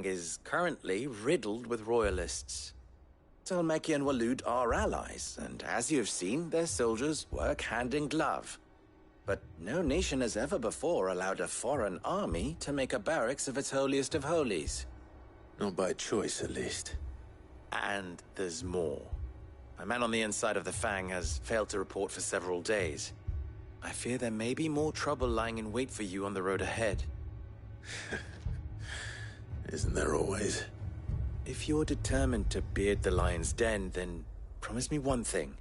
Fang is currently riddled with royalists. Tolmeki and Walud are allies, and as you have seen, their soldiers work hand in glove. But no nation has ever before allowed a foreign army to make a barracks of its holiest of holies. Not by choice, at least. And there's more. A man on the inside of the Fang has failed to report for several days. I fear there may be more trouble lying in wait for you on the road ahead. Isn't there always? If you're determined to beard the lion's den, then promise me one thing.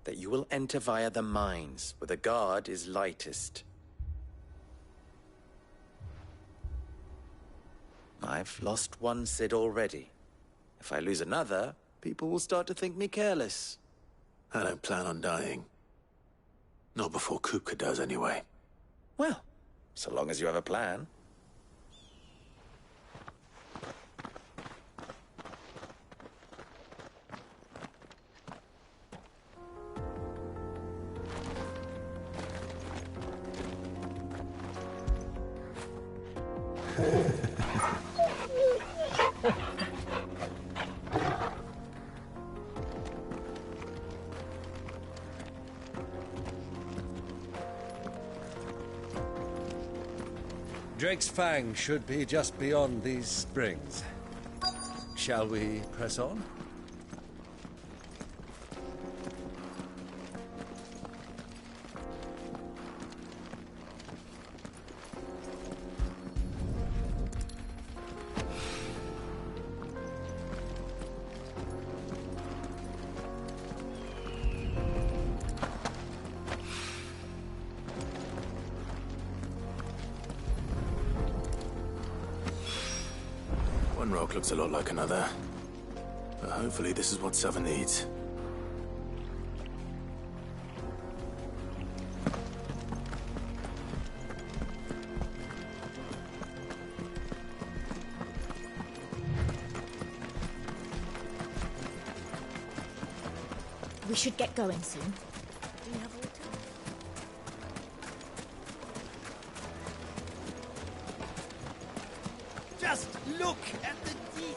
That you will enter via the mines, where the guard is lightest. I've lost one Cid already. If I lose another, people will start to think me careless. I don't plan on dying. Not before Kupka does, anyway. Well, so long as you have a plan. Drake's Fang should be just beyond these springs. Shall we press on? One rock looks a lot like another. But hopefully this is what Sava needs. We should get going soon. Do you have water? Just look at the detail.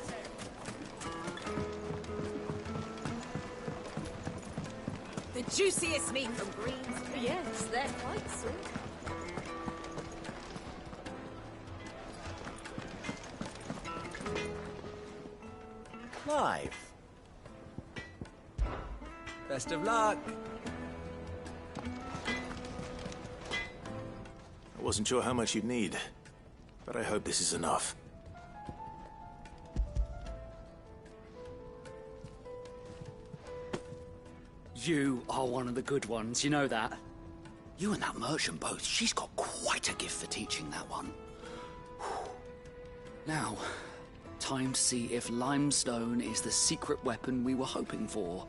The juiciest meat from Greens. Yes, they're quite sweet. Live. Best of luck. I wasn't sure how much you'd need, but I hope this is enough. You are one of the good ones, you know that? You and that merchant both, she's got quite a gift for teaching that one. Now, time to see if limestone is the secret weapon we were hoping for.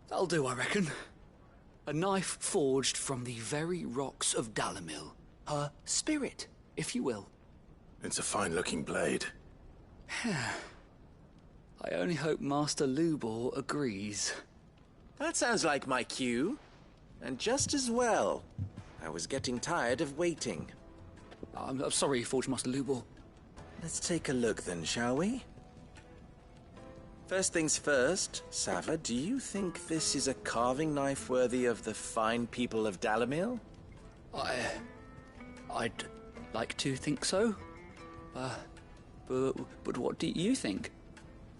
That'll do, I reckon. A knife forged from the very rocks of Dalamil. Her spirit, if you will. It's a fine-looking blade. I only hope Master Lubor agrees. That sounds like my cue. And just as well. I was getting tired of waiting. I'm sorry, Forge Master Lubor. Let's take a look then, shall we? First things first, Sava, do you think this is a carving knife worthy of the fine people of Dalamil? I'd like to think so. But what do you think?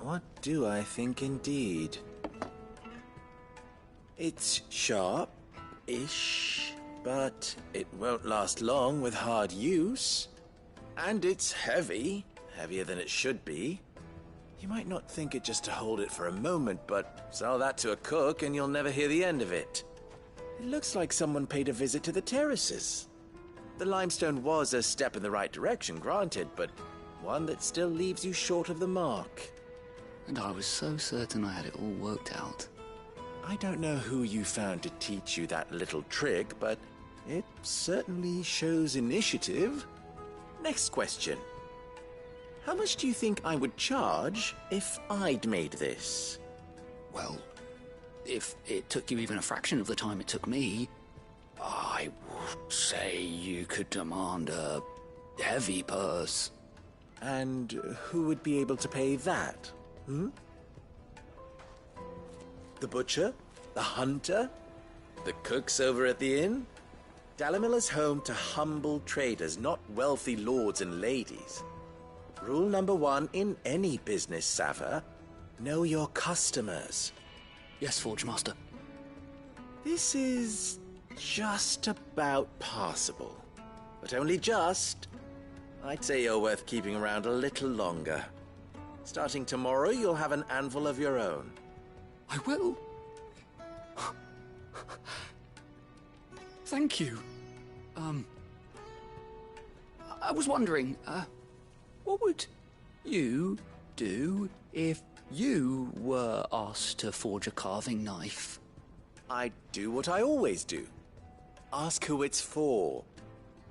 What do I think indeed? It's sharp-ish, but it won't last long with hard use. And it's heavy, heavier than it should be. You might not think it just to hold it for a moment, but sell that to a cook and you'll never hear the end of it. It looks like someone paid a visit to the terraces. The limestone was a step in the right direction, granted, but one that still leaves you short of the mark. And I was so certain I had it all worked out. I don't know who you found to teach you that little trick, but it certainly shows initiative. Next question. How much do you think I would charge if I'd made this? Well, if it took you even a fraction of the time it took me, I would say you could demand a heavy purse. And who would be able to pay that? The butcher? The hunter? The cooks over at the inn? Dalimil is home to humble traders, not wealthy lords and ladies. Rule number 1 in any business, Sava: know your customers. Yes, Forge Master. This is just about passable. But only just. I'd say you're worth keeping around a little longer. Starting tomorrow, you'll have an anvil of your own. I will. Thank you. I was wondering, what would you do if you were asked to forge a carving knife? I'd do what I always do. Ask who it's for.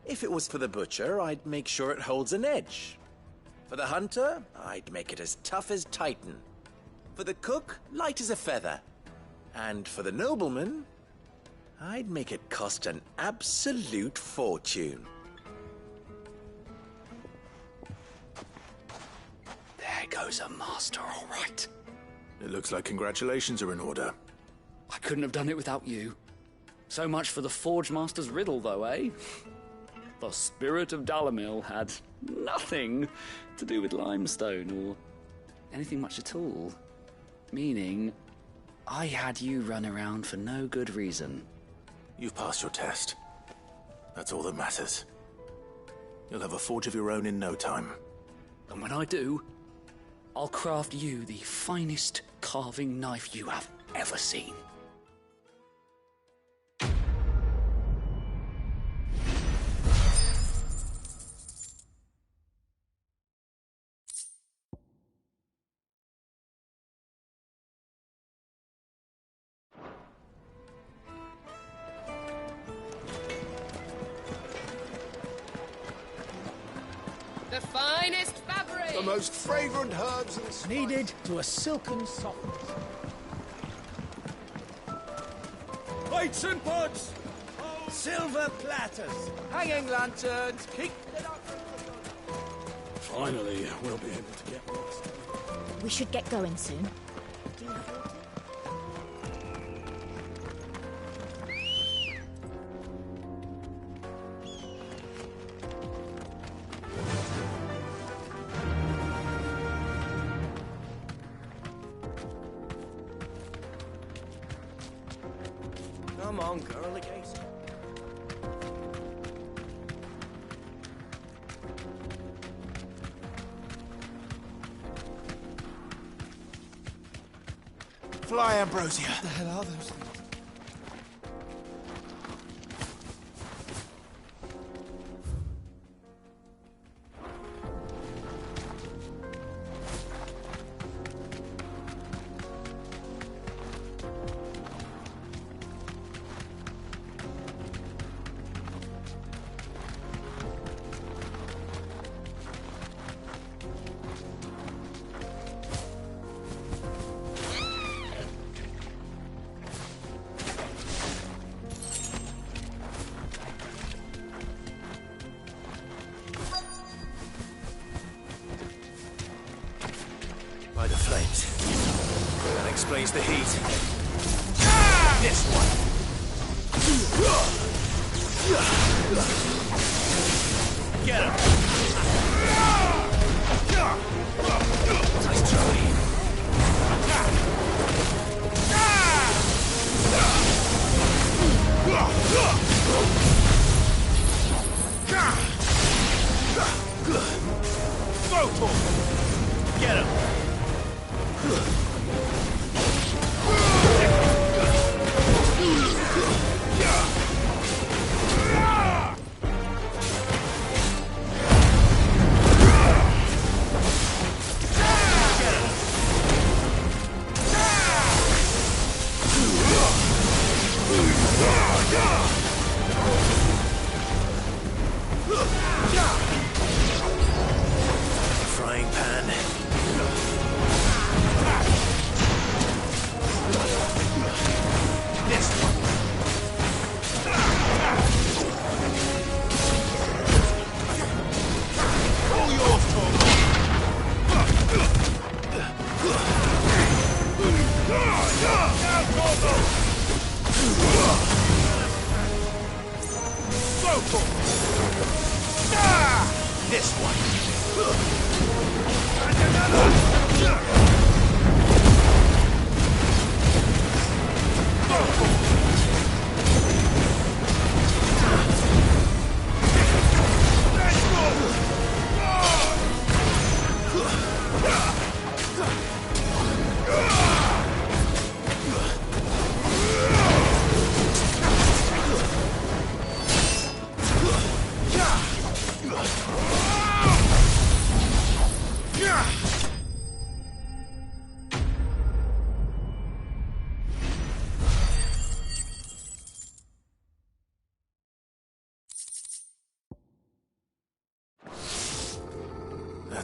If it was for the butcher, I'd make sure it holds an edge. For the hunter, I'd make it as tough as Titan. For the cook, light as a feather. And for the nobleman, I'd make it cost an absolute fortune. There goes a master, all right. It looks like congratulations are in order. I couldn't have done it without you. So much for the Forge Master's riddle, though, eh? The spirit of Dalimil had nothing to do with limestone or anything much at all. Meaning, I had you run around for no good reason. You've passed your test. That's all that matters. You'll have a forge of your own in no time. And when I do, I'll craft you the finest carving knife you have ever seen. The finest fabric! The most fragrant herbs and spices. Kneaded to a silken softness. Plates and pots! Silver platters! Hanging lanterns! Keep it up! Finally, we'll be able to get lost. We should get going soon. Do you have water? Come on, girl, against. Fly, Ambrosia! What the hell are those things? By the flames. That explains the heat. This one. Get him. Nice try. Get him. Frying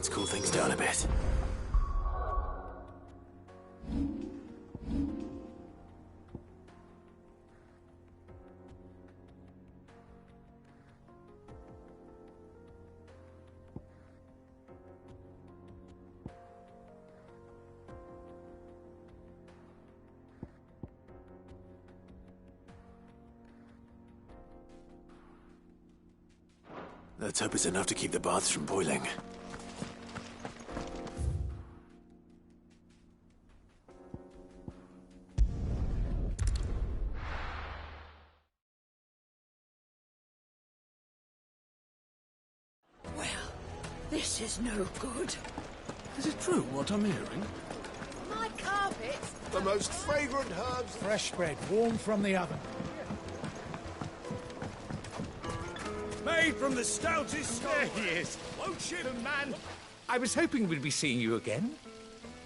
Let's cool things down a bit. Let's hope it's enough to keep the baths from boiling. Well, this is no good. Is it true what I'm hearing? My carpets. The most fragrant herbs. Fresh bread, warm from the oven. Made from the stoutest stone. There he is. Won't ship. The man. I was hoping we'd be seeing you again.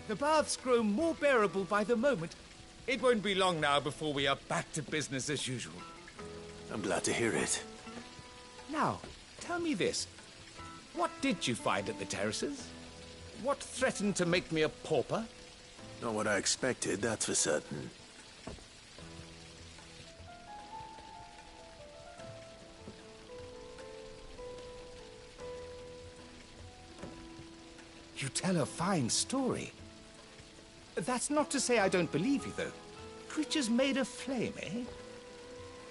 The baths grow more bearable by the moment. It won't be long now before we are back to business as usual. I'm glad to hear it. Now, tell me this. What did you find at the terraces? What threatened to make me a pauper? Not what I expected, that's for certain. You tell a fine story. That's not to say I don't believe you, though. Creatures made of flame, eh?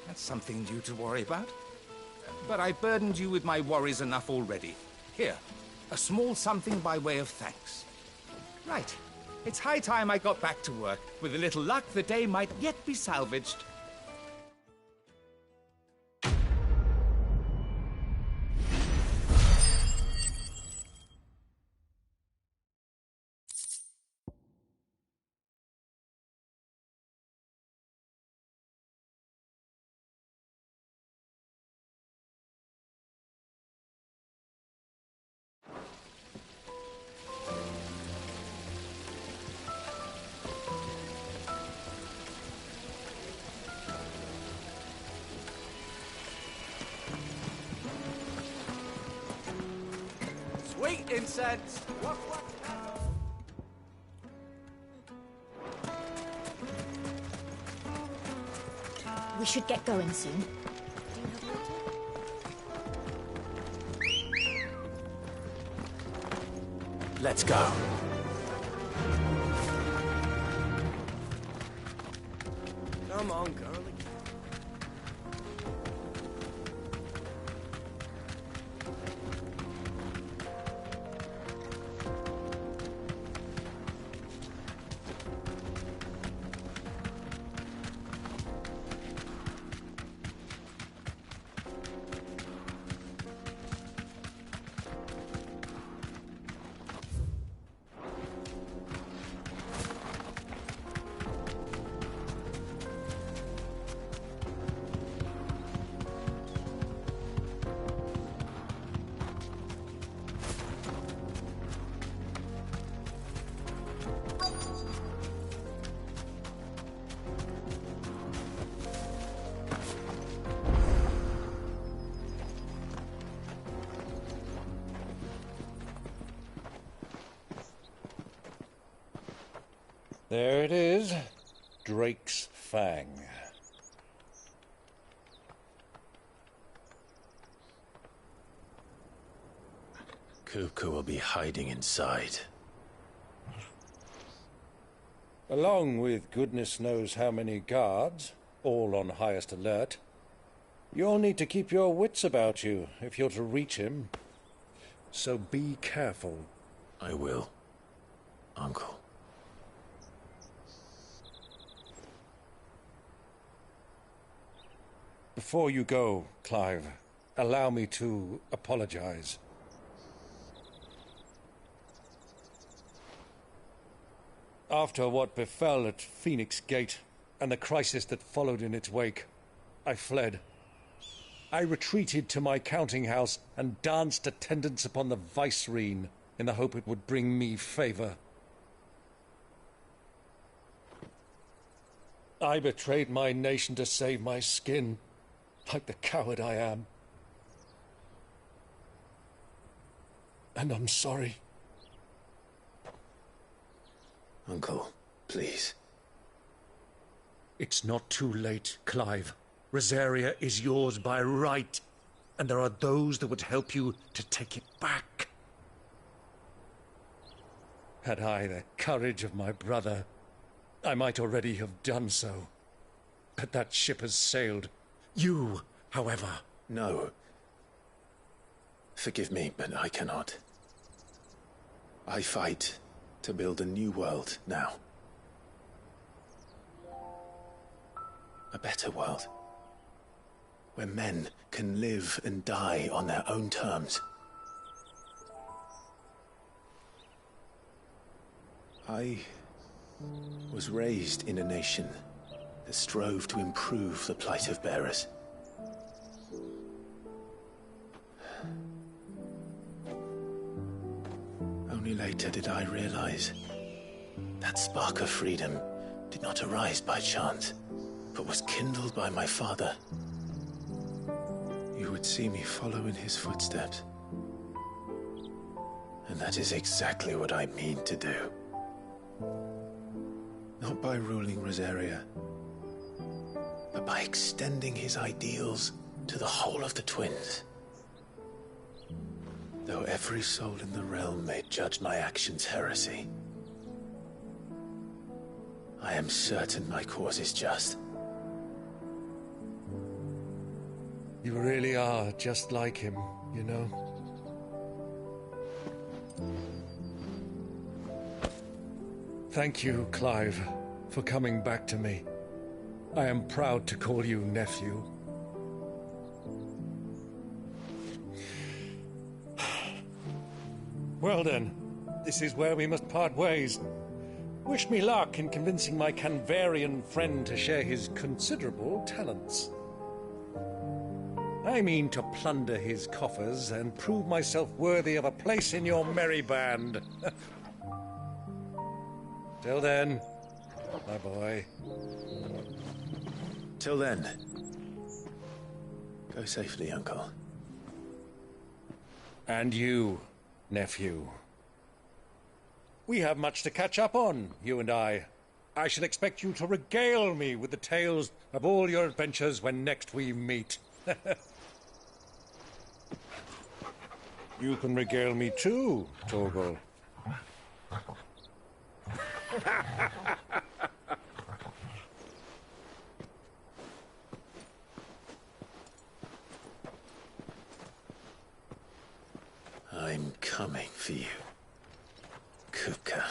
That's something new to worry about. But I burdened you with my worries enough already. Here, a small something by way of thanks. Right. It's high time I got back to work. With a little luck, the day might yet be salvaged. Sweet incense! What? We should get going soon. Let's go. Come on, girlie. There it is. Drake's Fang. Kupka will be hiding inside. Along with goodness knows how many guards, all on highest alert. You'll need to keep your wits about you if you're to reach him. So be careful. I will, Uncle. Before you go, Clive, allow me to apologize. After what befell at Phoenix Gate and the crisis that followed in its wake, I fled. I retreated to my counting house and danced attendance upon the vicereine in the hope it would bring me favor. I betrayed my nation to save my skin, like the coward I am. And I'm sorry. Uncle, please. It's not too late, Clive. Rosaria is yours by right, and there are those that would help you to take it back. Had I the courage of my brother, I might already have done so. But that ship has sailed. You, however... No. Forgive me, but I cannot. I fight to build a new world now. A better world. Where men can live and die on their own terms. I was raised in a nation that strove to improve the plight of bearers. Only later did I realize that spark of freedom did not arise by chance, but was kindled by my father. You would see me follow in his footsteps. And that is exactly what I mean to do. Not by ruling Rosaria, but by extending his ideals to the whole of the twins. Though every soul in the realm may judge my actions heresy, I am certain my cause is just. You really are just like him, you know. Thank you, Clive, for coming back to me. I am proud to call you nephew. Well then, this is where we must part ways. Wish me luck in convincing my Canvarian friend to share his considerable talents. I mean to plunder his coffers and prove myself worthy of a place in your merry band. Till then, my boy. Till then, go safely, Uncle. And you, nephew. We have much to catch up on, you and I. I shall expect you to regale me with the tales of all your adventures when next we meet. You can regale me too, Torgal. I'm coming for you, Kupka.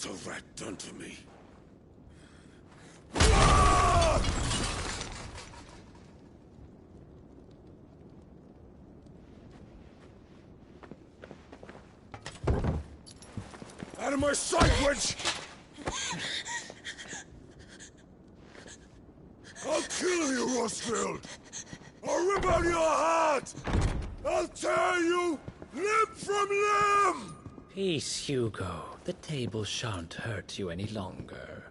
What a rat done to me. Out of my sight, witch! I'll kill you, Rosfield! I'll rip out your heart! I'll tear you limb from limb! Peace, Hugo. The table shan't hurt you any longer.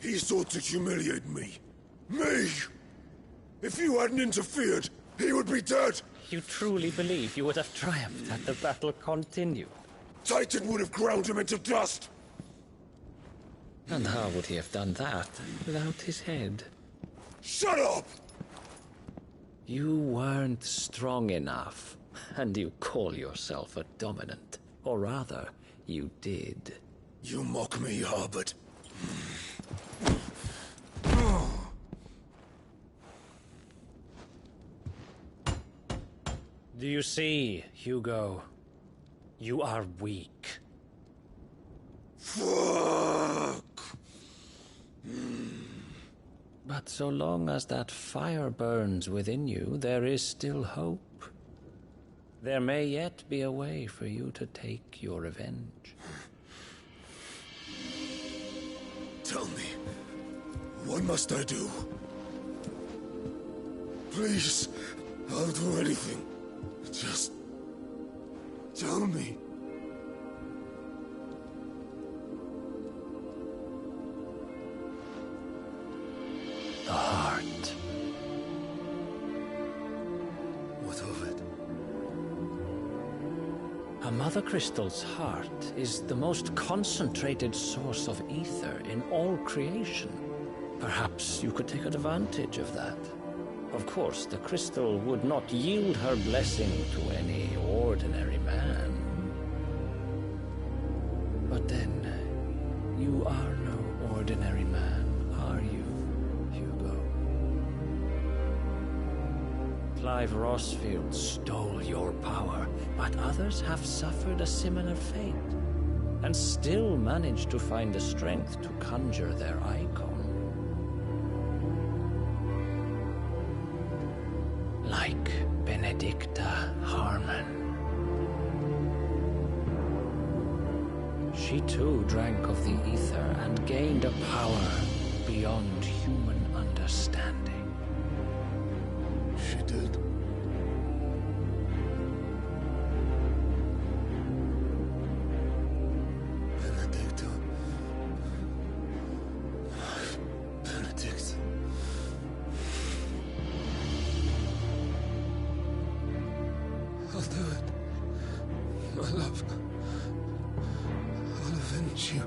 He sought to humiliate me. Me! If you hadn't interfered, he would be dead! You truly believe you would have triumphed had the battle continued? Titan would have ground him into dust! And how would he have done that without his head? Shut up! You weren't strong enough, and you call yourself a dominant. Or rather, you did. You mock me, Harbert. Do you see, Hugo? You are weak. Fuck! But so long as that fire burns within you, there is still hope. There may yet be a way for you to take your revenge. Tell me, what must I do? Please, I'll do anything. Just tell me. The heart. What of it? A Mother Crystal's heart is the most concentrated source of ether in all creation. Perhaps you could take advantage of that. Of course, the crystal would not yield her blessing to any ordinary man. But then, you are no ordinary man, are you, Hugo? Clive Rosfield stole your power, but others have suffered a similar fate, and still managed to find the strength to conjure their icon. Like Benedicta Harmon. She too drank of the ether and gained a power beyond human understanding. She did. Benedicta. Benedict. I'll do it. My love. I'll avenge you.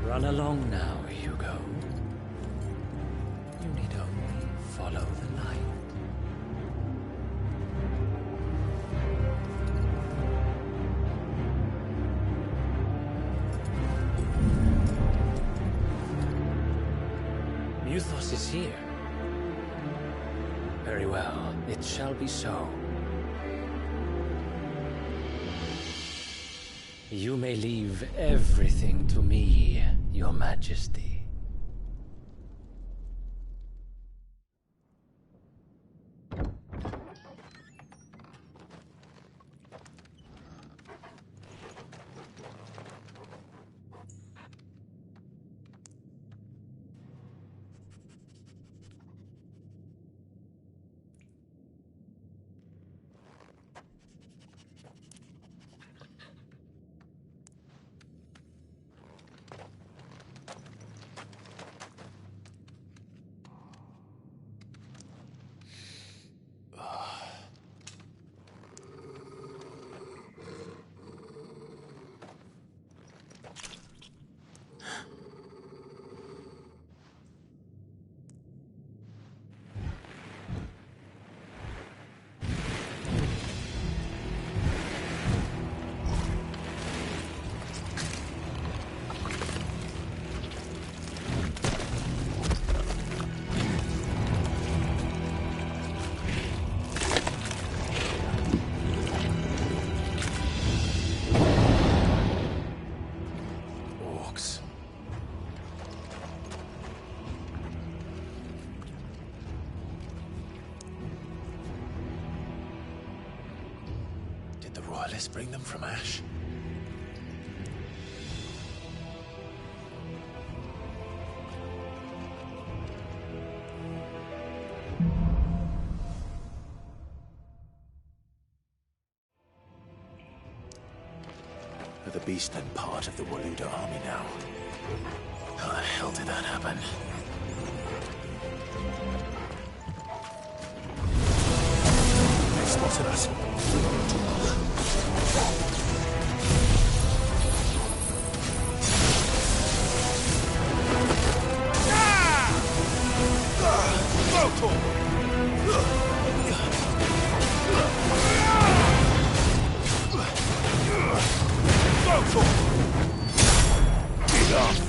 Run along now, Hugo. You need only follow the light. Muthos is here. Very well, it shall be so. You may leave everything to me, Your Majesty. orcs. Did the royalists bring them from Ash? Are the beast then part of the Waluda army now? How the hell did that happen? They spotted us. Enough!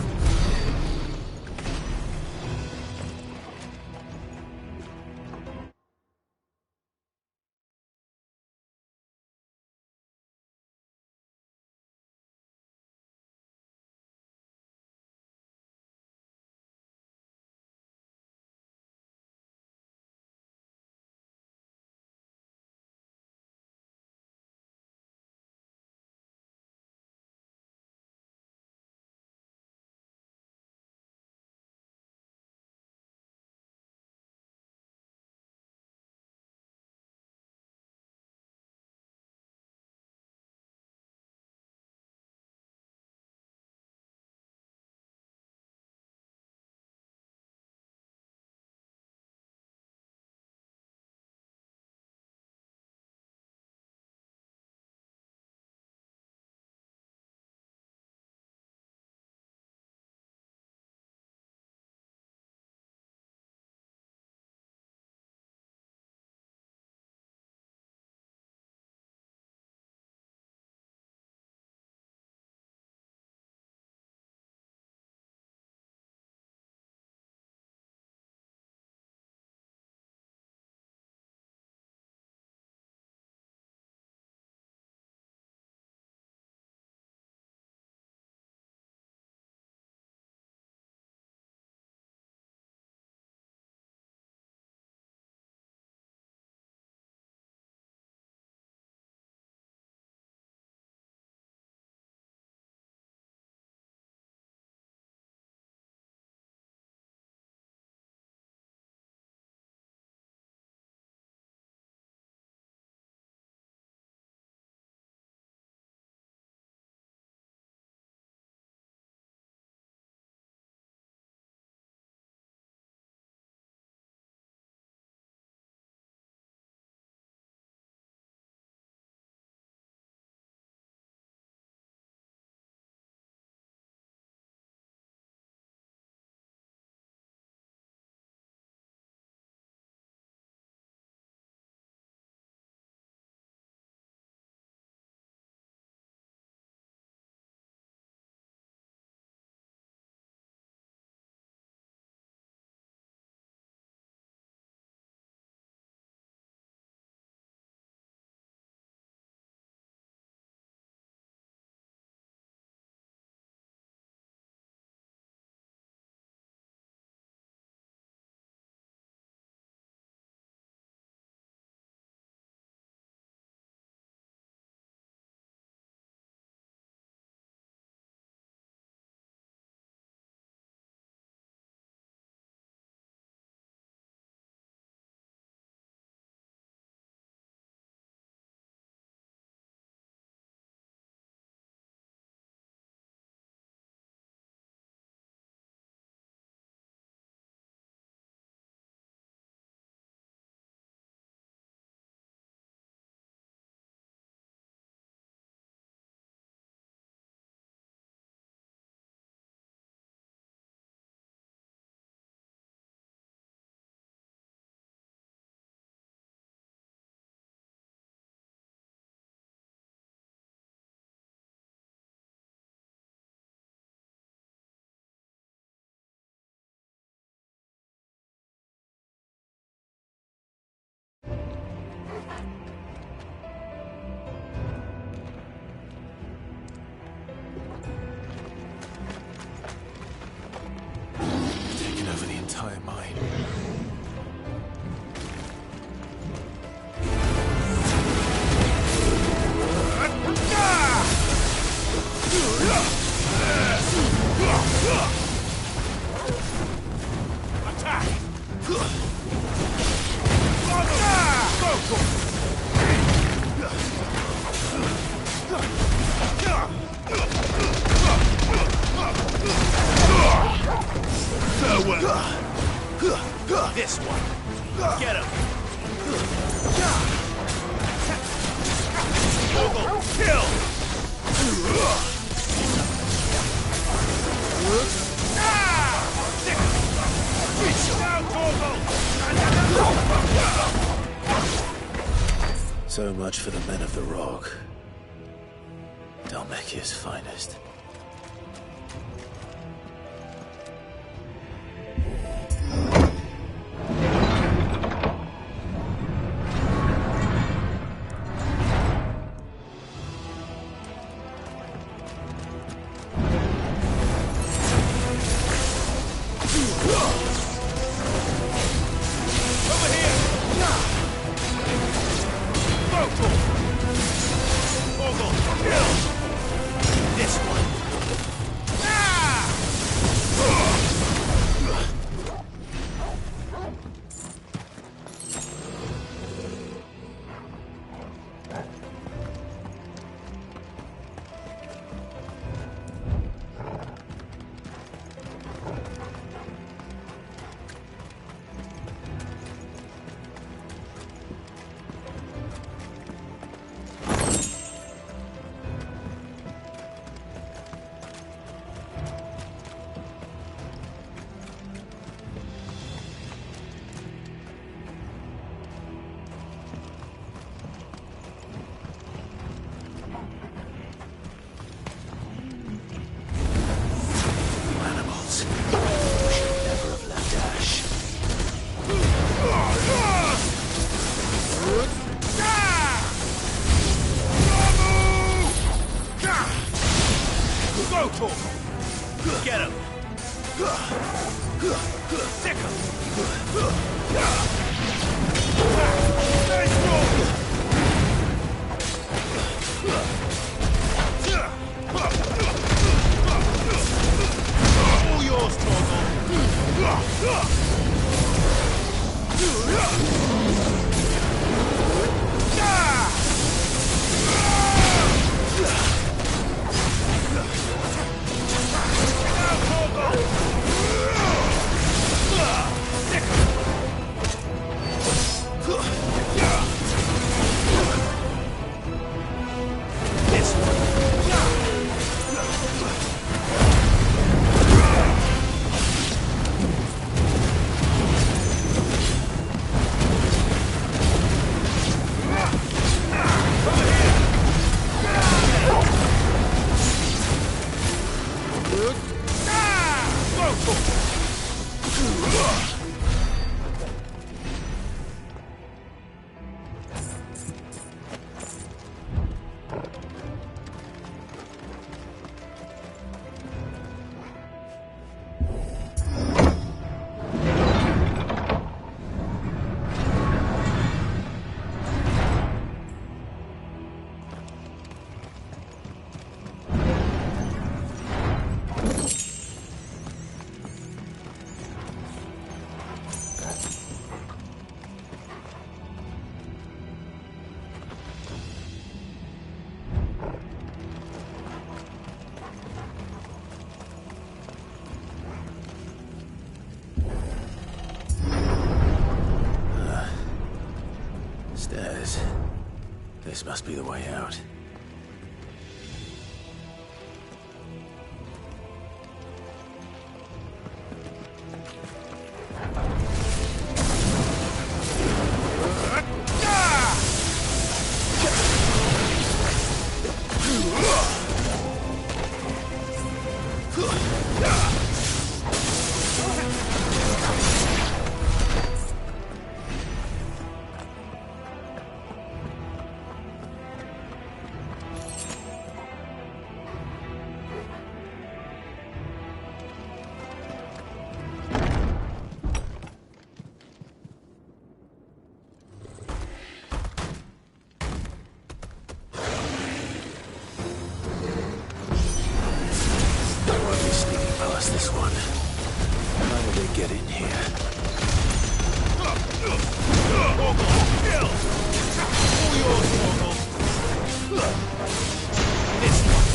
This one. Get him. Mogul, kill. So much for the men of the Rock. Dalmekia's finest. Get him! Sick him! Nice roll! All yours, Torgal! Stairs. This must be the way out. This one. How did they get in here? Kill! All yours, Torgal! This one.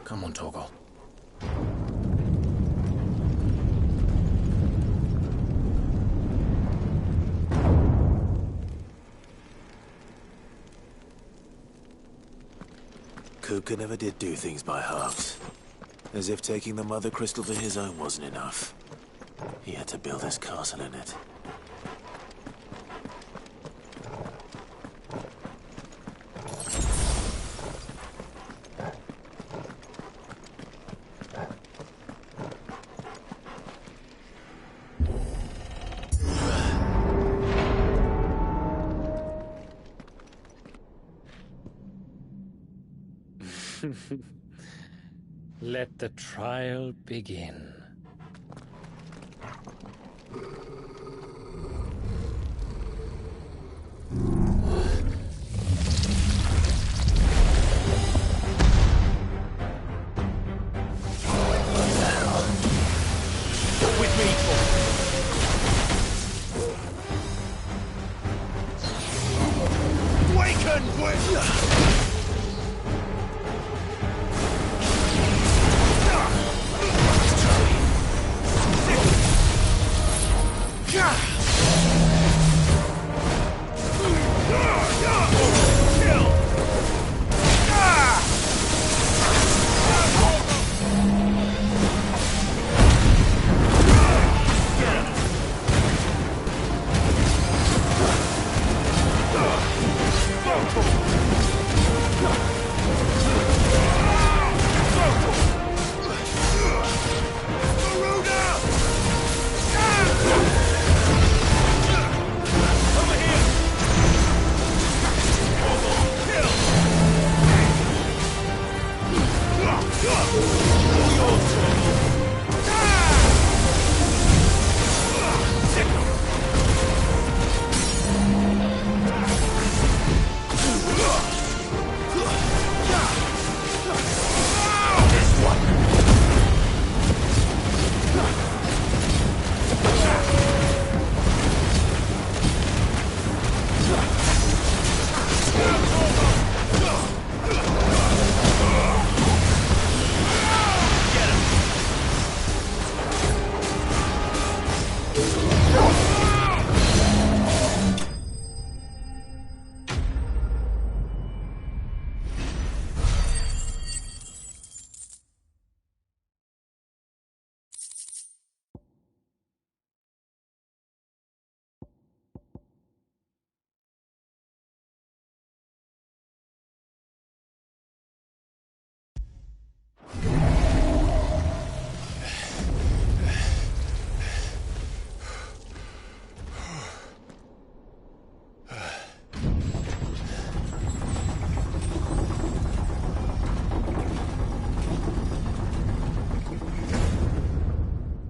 Come on, Torgal. Kuka never did do things by halves. As if taking the Mother Crystal for his own wasn't enough. He had to build his castle in it. Let the trial begin.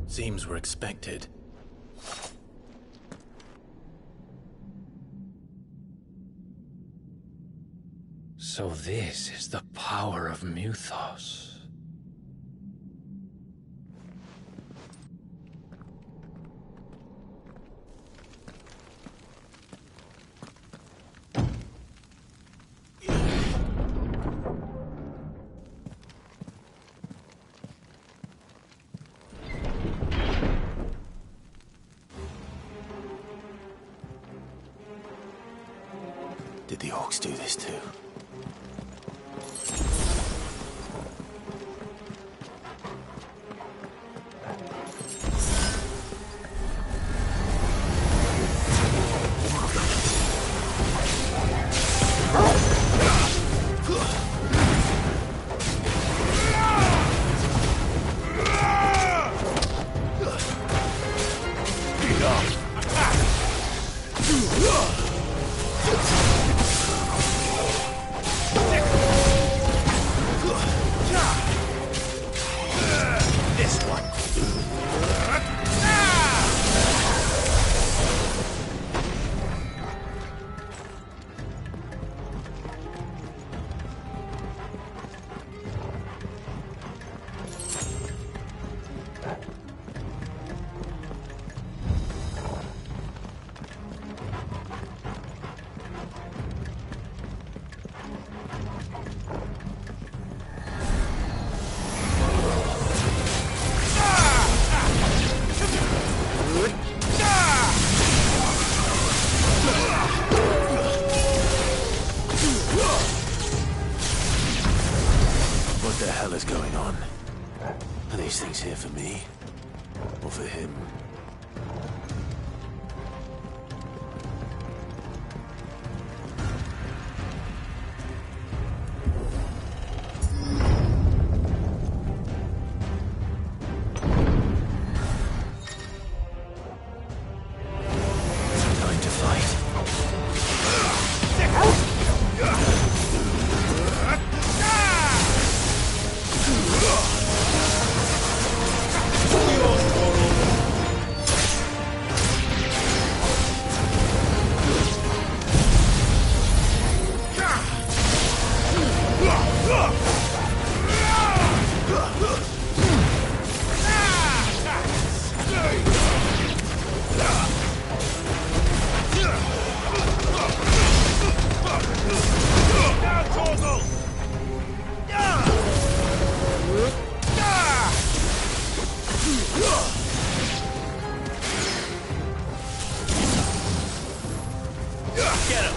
Seems we're expected. So this is the power of Muthos. Did the orcs do this too? me, or for him. Time to fight. Get him!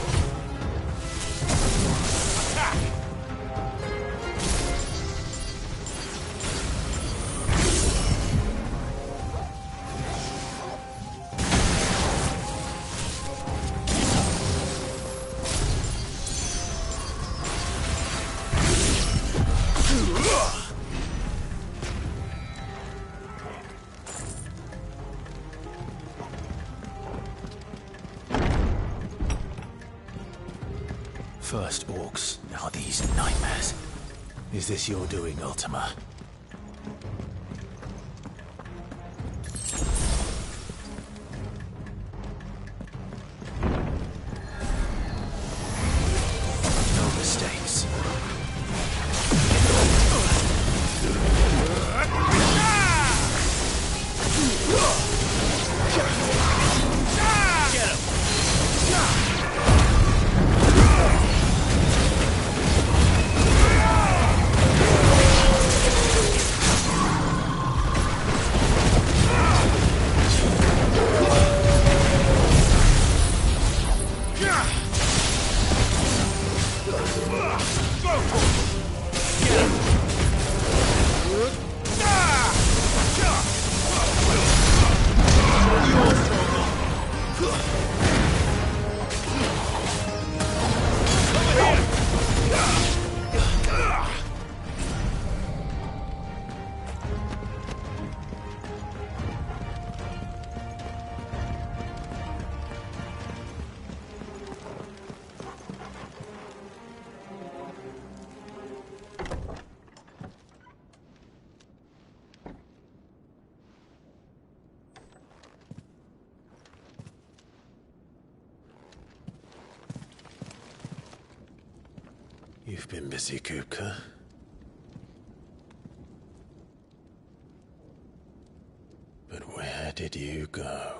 First orcs, now these nightmares. Is this your doing, Ultima? No mistakes. Get him! You've been busy, Kupka. But where did you go?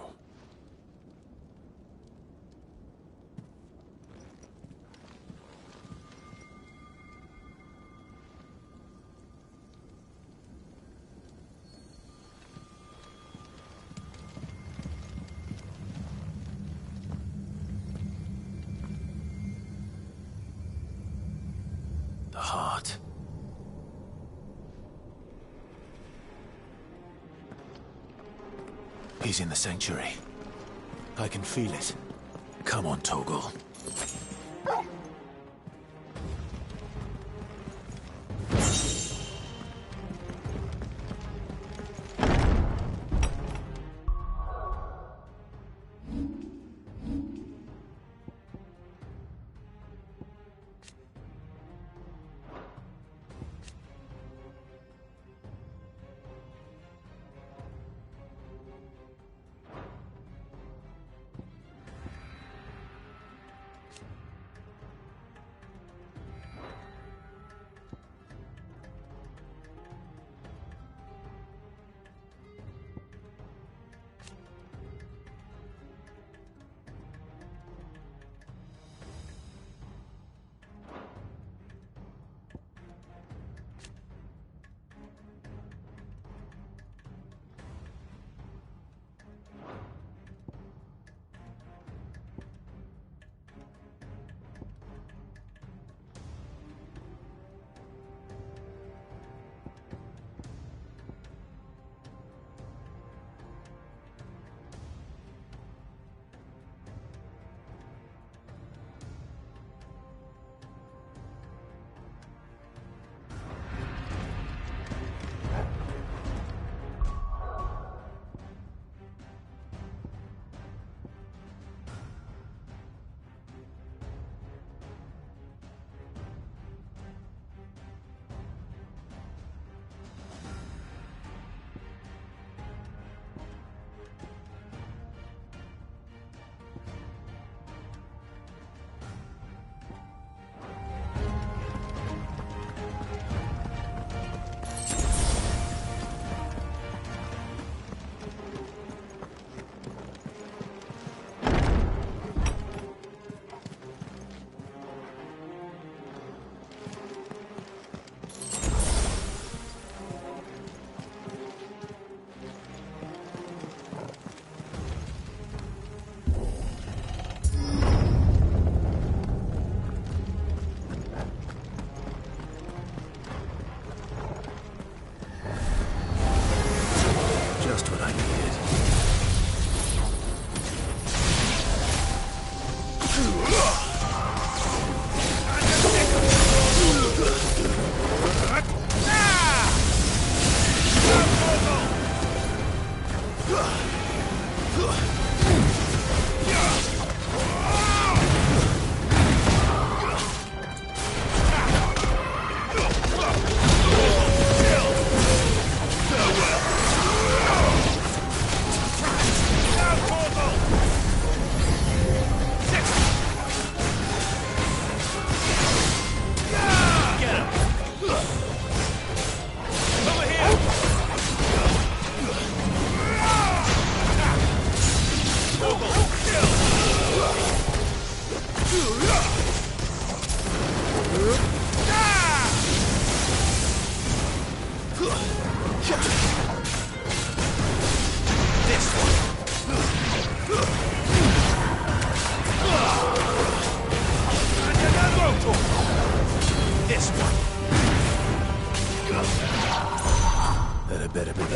The heart. He's in the sanctuary. I can feel it. Come on, Torgal.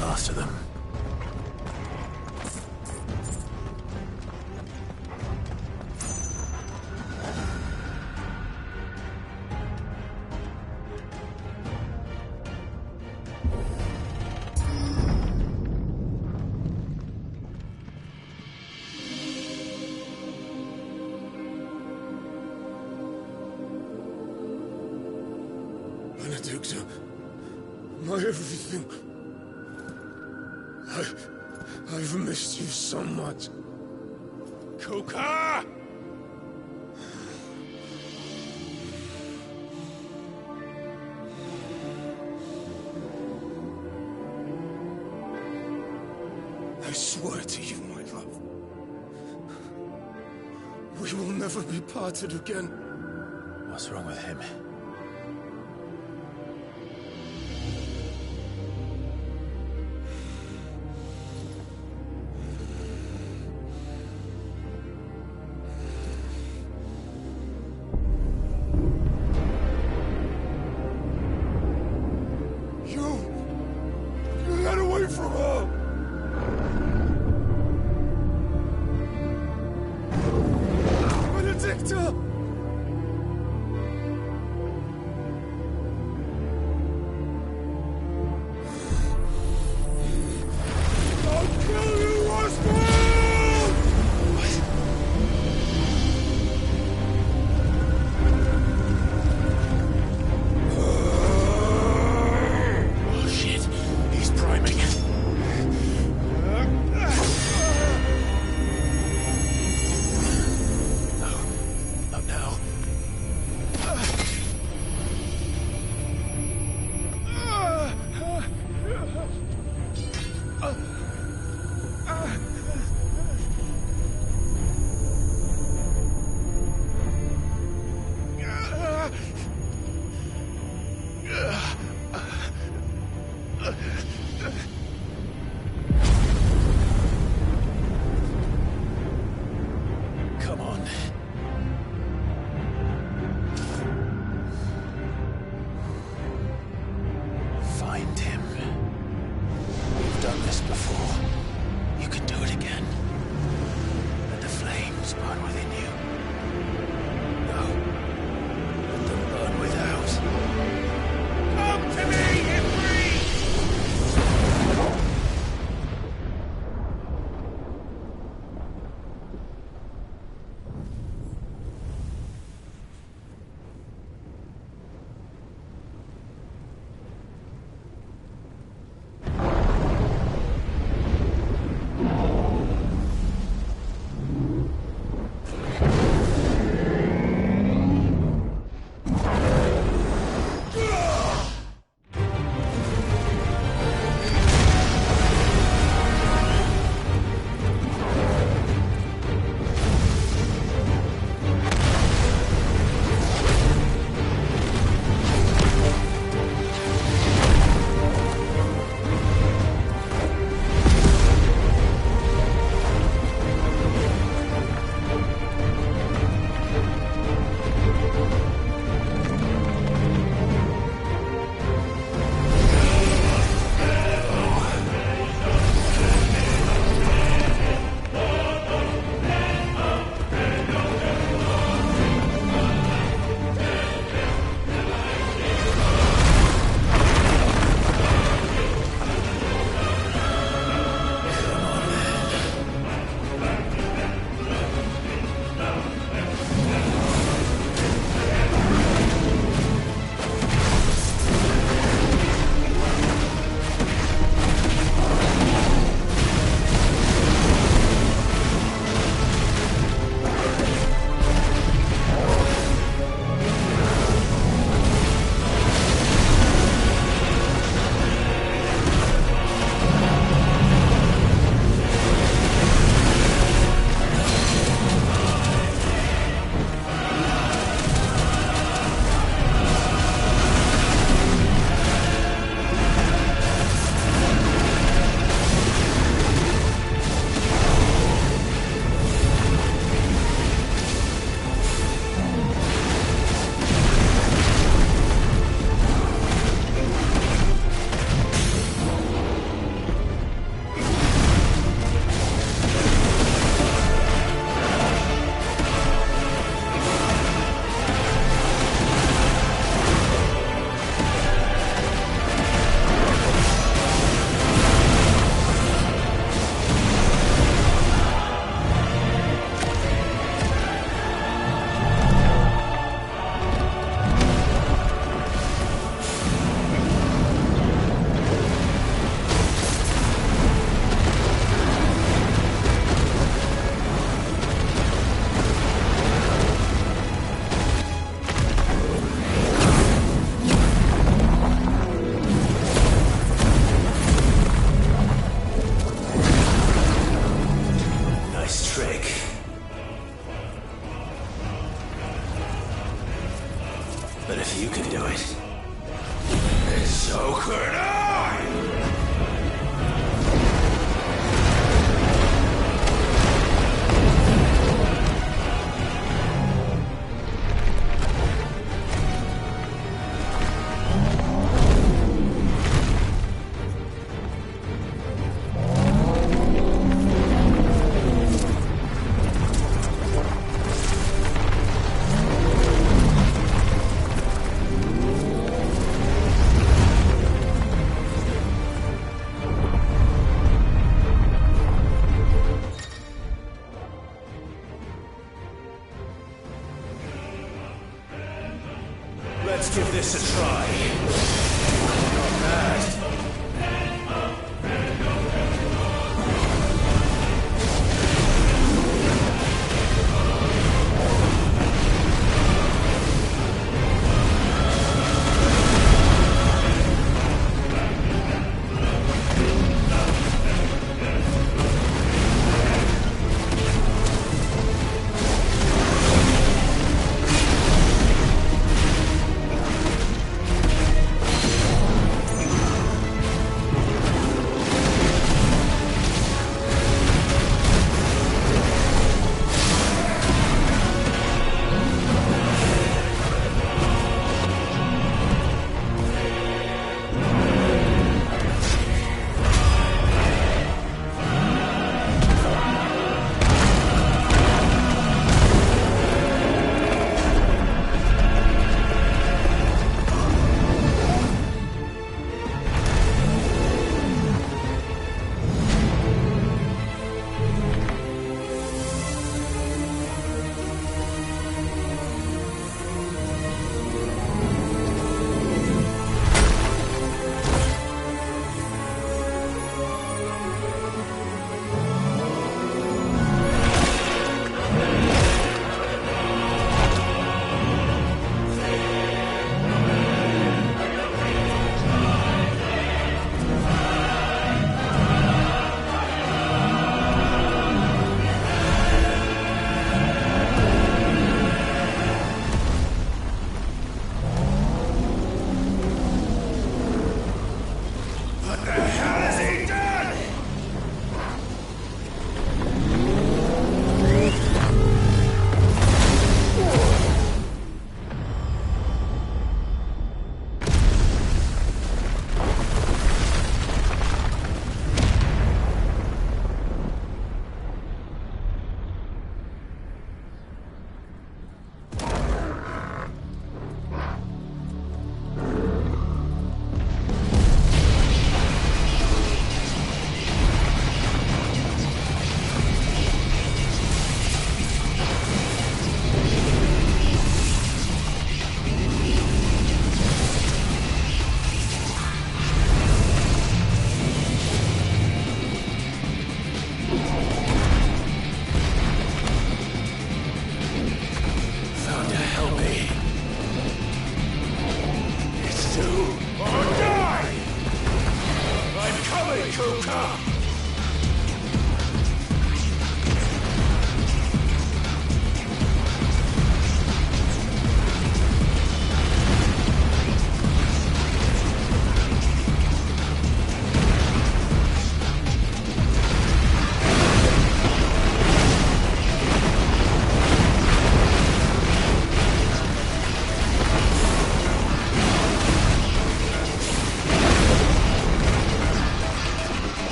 last of them. Benedicta, my everything. I've missed you so much. Coca! I swear to you, my love, we will never be parted again. What's wrong with him? Get away from her! Benedicta! I'll kill you, Roscoe! Oh shit, he's priming. No, not now. Come on. Find him. You've done this before. You can do it again. Let the flames burn within you. No. Let them burn without. Come to me, Ifrit! Let's give this a try. Not bad.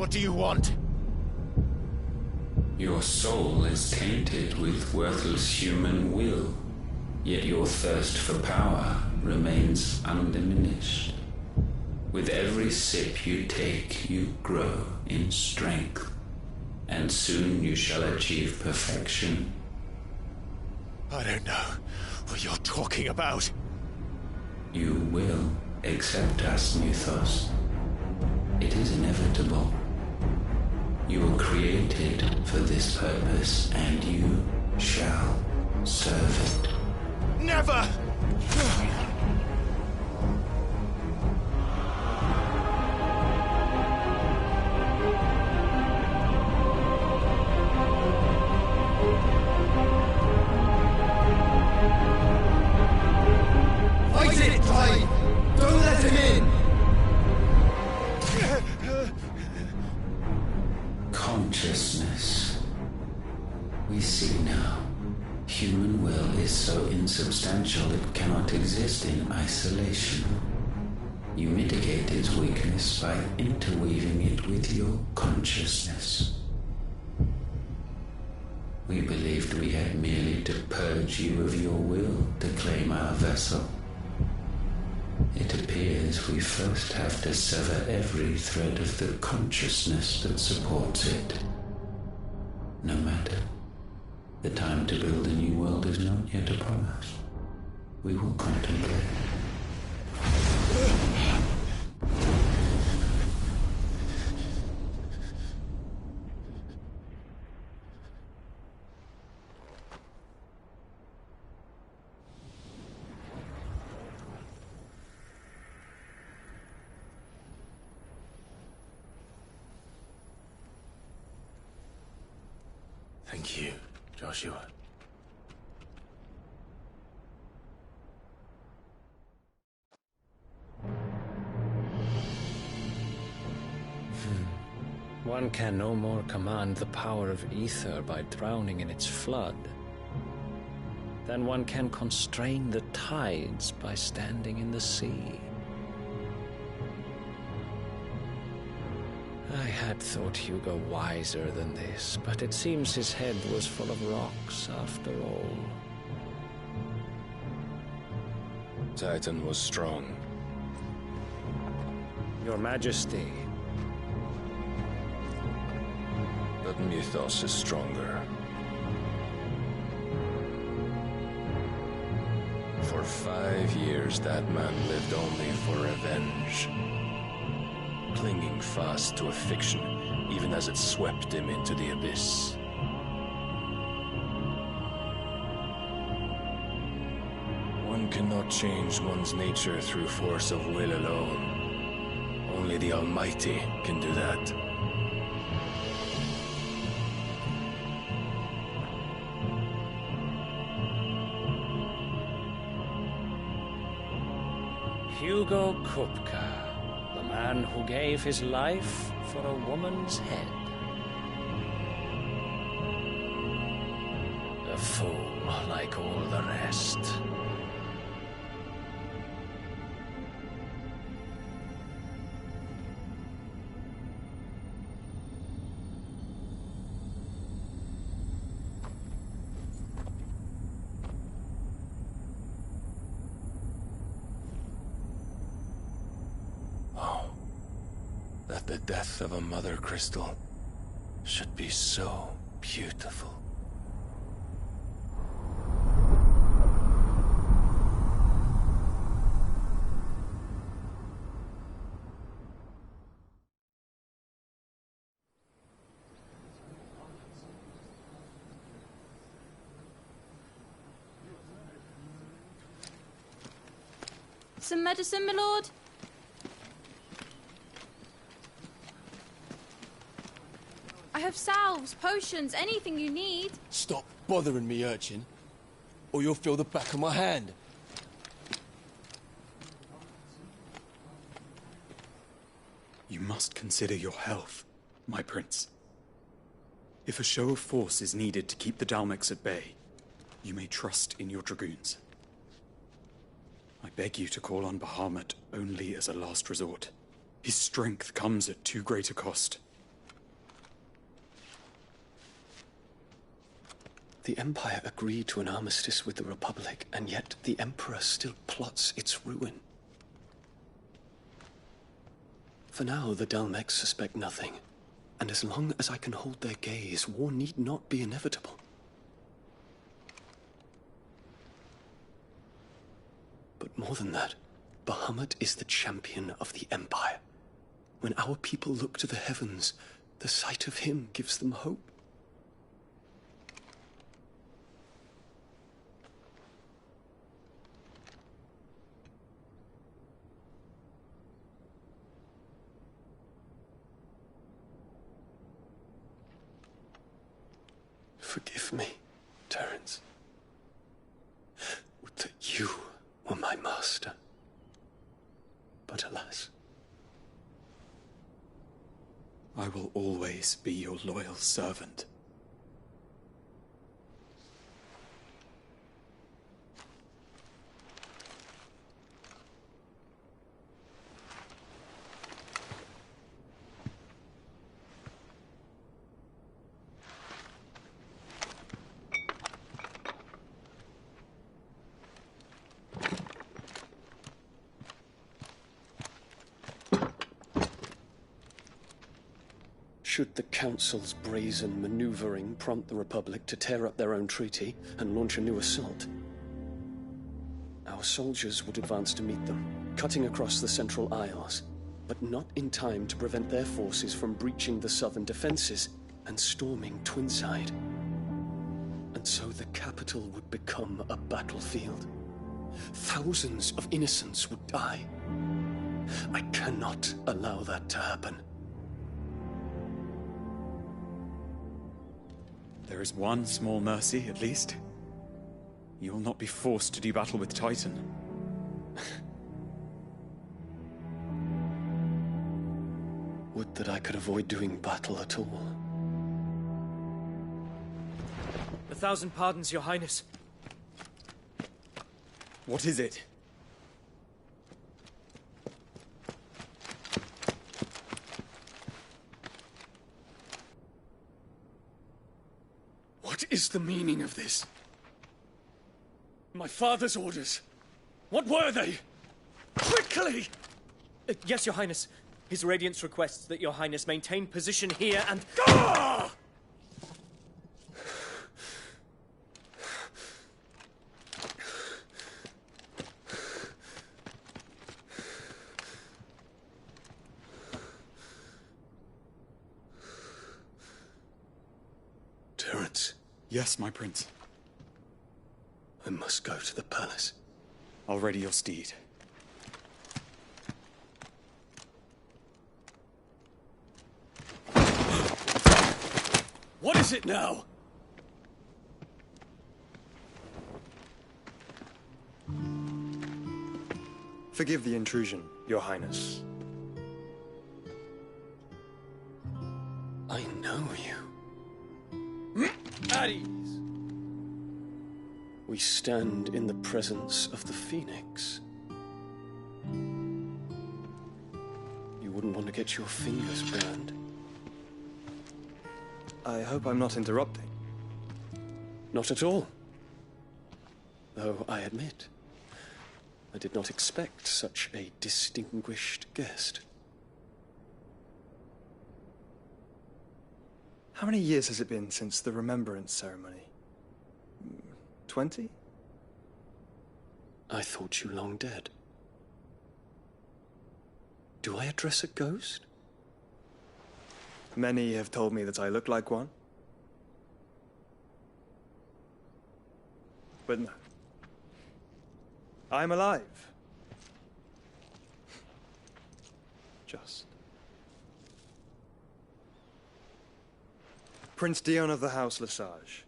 What do you want? Your soul is tainted with worthless human will, yet your thirst for power remains undiminished. With every sip you take, you grow in strength, and soon you shall achieve perfection. I don't know what you're talking about. You will accept us, Mythos. It is inevitable. You were created for this purpose, and you shall serve it. Never! Fight it, Tide! Don't let him in! Consciousness. We see now. Human will is so insubstantial it cannot exist in isolation. You mitigate its weakness by interweaving it with your consciousness. We believed we had merely to purge you of your will to claim our vessel. It appears we first have to sever every thread of the consciousness that supports it. No matter. The time to build a new world is not yet upon us. We will contemplate. Thank you, Joshua. One can no more command the power of ether by drowning in its flood than one can constrain the tides by standing in the sea. I had thought Hugo wiser than this, but it seems his head was full of rocks after all. Titan was strong. Your Majesty. But Mythos is stronger. For 5 years, that man lived only for revenge. Clinging fast to a fiction, even as it swept him into the abyss. One cannot change one's nature through force of will alone. Only the Almighty can do that. Hugo Kupka, the man who gave his life for a woman's head. A fool like all the rest. That the death of a mother crystal should be so beautiful. Some medicine, my lord? I have salves, potions, anything you need. Stop bothering me, urchin, or you'll feel the back of my hand. You must consider your health, my prince. If a show of force is needed to keep the Dalmex at bay, you may trust in your dragoons. I beg you to call on Bahamut only as a last resort. His strength comes at too great a cost. The Empire agreed to an armistice with the Republic, and yet the Emperor still plots its ruin. For now, the Dalmecs suspect nothing, and as long as I can hold their gaze, war need not be inevitable. But more than that, Bahamut is the champion of the Empire. When our people look to the heavens, the sight of him gives them hope. Forgive me, Terence. Would that you were my master. But alas. I will always be your loyal servant. Should the Council's brazen maneuvering prompt the Republic to tear up their own treaty and launch a new assault, our soldiers would advance to meet them, cutting across the Central Isles, but not in time to prevent their forces from breaching the southern defenses and storming Twinside. And so the capital would become a battlefield. Thousands of innocents would die. I cannot allow that to happen. There is one small mercy, at least. You will not be forced to do battle with Titan. Would that I could avoid doing battle at all. 1,000 pardons, Your Highness. What is it? What is the meaning of this? My father's orders. What were they? Quickly! Yes, Your Highness. His Radiance requests that Your Highness maintain position here and... Ah! Terence. Yes, my prince. I must go to the palace. I'll ready your steed. What is it now? Forgive the intrusion, Your Highness. I know you. At ease. We stand in the presence of the Phoenix. You wouldn't want to get your fingers burned. I hope I'm not interrupting. Not at all. Though I admit, I did not expect such a distinguished guest. How many years has it been since the Remembrance ceremony? 20? I thought you long dead. Do I address a ghost? Many have told me that I look like one. But no. I'm alive. Just. Prince Dion of the House Lesage,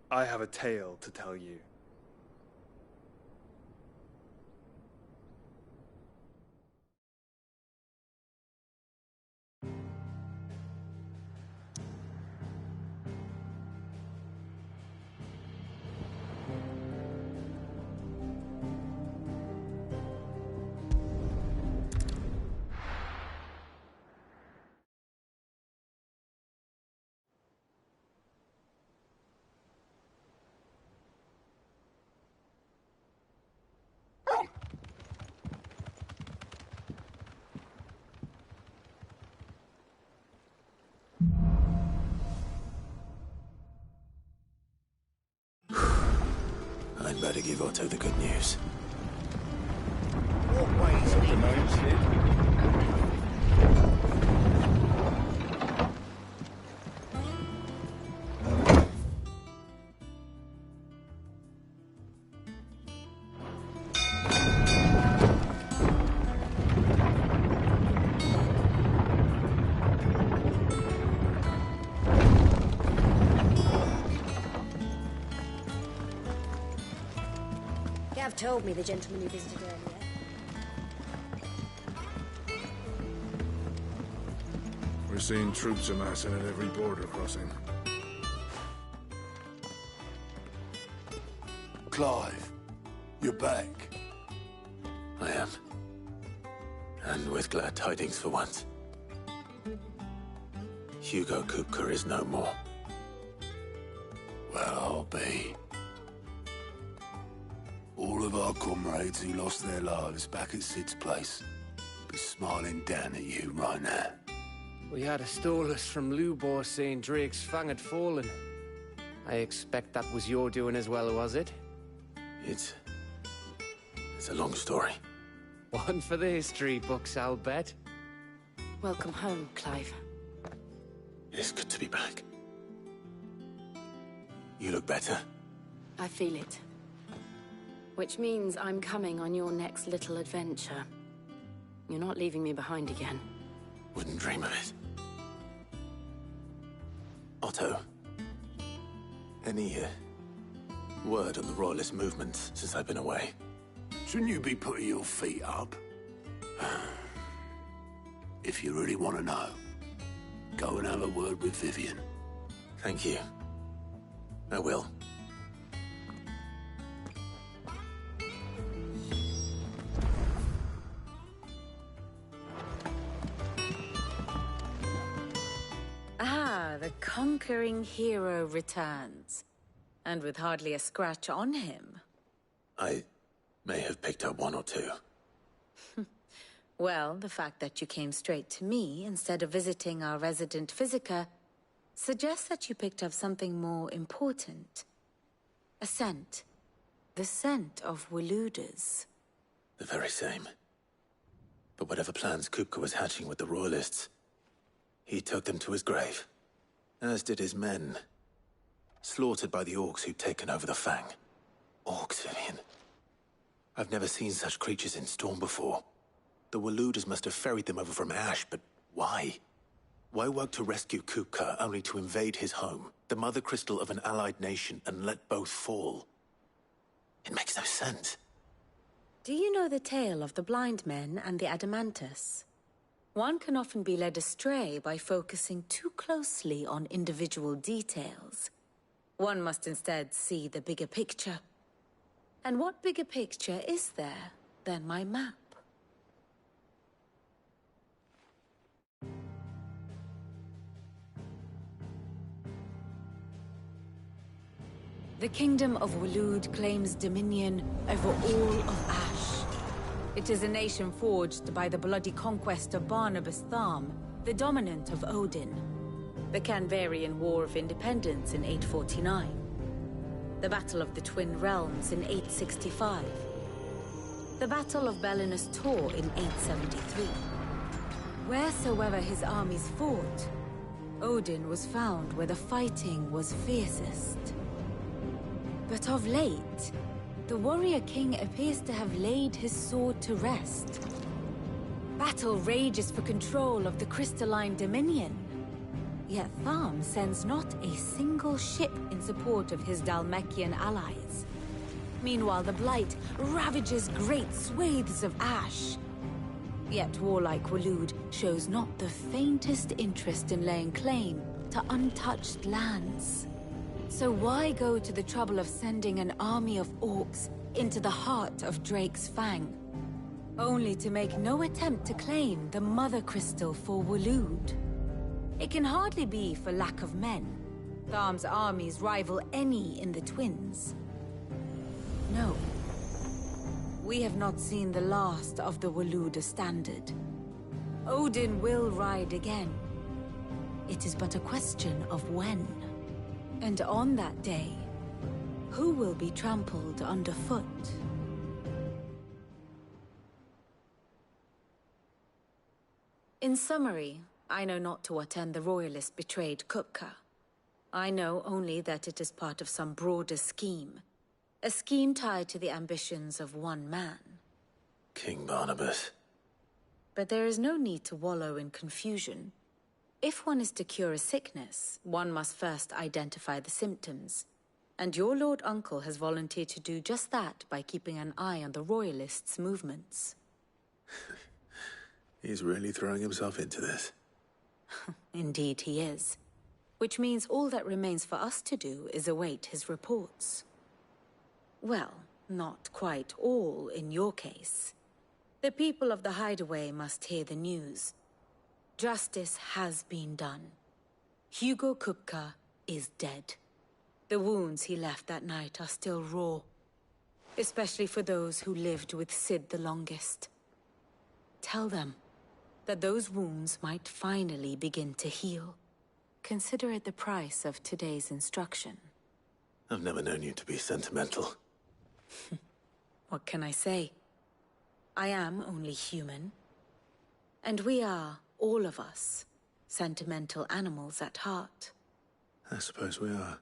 I have a tale to tell you. give Otto the good news. What way is it? Gav told me the gentleman you visited earlier. We're seeing troops amassing at every border crossing. Clive, you're back. I am. And with glad tidings for once. Hugo Kupka is no more. Well, I'll be. All of our comrades who lost their lives back at Sid's place will be smiling down at you right now. We had a stolus from Lubor saying Drake's fang had fallen. I expect that was your doing as well, was it? It's a long story. One for the history books, I'll bet. Welcome home, Clive. It is good to be back. You look better. I feel it. Which means I'm coming on your next little adventure. You're not leaving me behind again. Wouldn't dream of it. Otto, any word on the Royalist movement since I've been away? Shouldn't you be putting your feet up? If you really want to know, go and have a word with Vivian. Thank you. I will. The conquering hero returns. And with hardly a scratch on him. I may have picked up one or two. Well, the fact that you came straight to me instead of visiting our resident physiker suggests that you picked up something more important. A scent. The scent of Waludas. The very same. But whatever plans Kupka was hatching with the Royalists, he took them to his grave. As did his men. Slaughtered by the orcs who'd taken over the Fang. Orcs, Vivian. I've never seen such creatures in Storm before. The Waludas must have ferried them over from Ash, but why? Why work to rescue Kupka only to invade his home, the mother crystal of an allied nation, and let both fall? It makes no sense. Do you know the tale of the blind men and the Adamantus? One can often be led astray by focusing too closely on individual details. One must instead see the bigger picture. And what bigger picture is there than my map? The Kingdom of Waloed claims dominion over all of Ash. It is a nation forged by the bloody conquest of Barnabas Tharm, the dominant of Odin. The Canvarian War of Independence in 849. The Battle of the Twin Realms in 865. The Battle of Belinus Tor in 873. Wheresoever his armies fought, Odin was found where the fighting was fiercest. But of late, the warrior king appears to have laid his sword to rest. Battle rages for control of the crystalline dominion. Yet Tharm sends not a single ship in support of his Dhalmekian allies. Meanwhile, the Blight ravages great swathes of Ash. Yet warlike Waloed shows not the faintest interest in laying claim to untouched lands. So why go to the trouble of sending an army of orcs into the heart of Drake's Fang, only to make no attempt to claim the Mother Crystal for Waloed? It can hardly be for lack of men. Tharm's armies rival any in the Twins. No. We have not seen the last of the Waluda standard. Odin will ride again. It is but a question of when. And on that day, who will be trampled underfoot? In summary, I know not to what end the Royalists betrayed Kupka. I know only that it is part of some broader scheme. A scheme tied to the ambitions of one man. King Barnabas. But there is no need to wallow in confusion. If one is to cure a sickness, one must first identify the symptoms. And your Lord Uncle has volunteered to do just that by keeping an eye on the Royalists' movements. He's really throwing himself into this. Indeed he is. Which means all that remains for us to do is await his reports. Well, not quite all in your case. The people of the Hideaway must hear the news. Justice has been done. Hugo Kupka is dead. The wounds he left that night are still raw. Especially for those who lived with Sid the longest. Tell them that those wounds might finally begin to heal. Consider it the price of today's instruction. I've never known you to be sentimental. What can I say? I am only human. And we are, all of us, sentimental animals at heart. I suppose we are.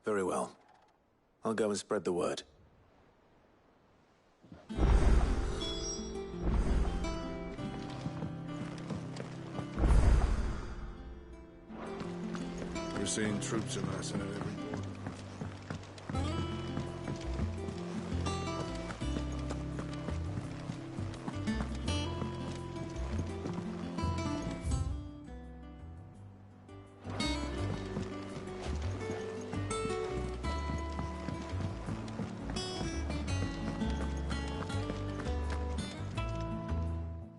Very well. I'll go and spread the word. We're seeing troops amassing at every border.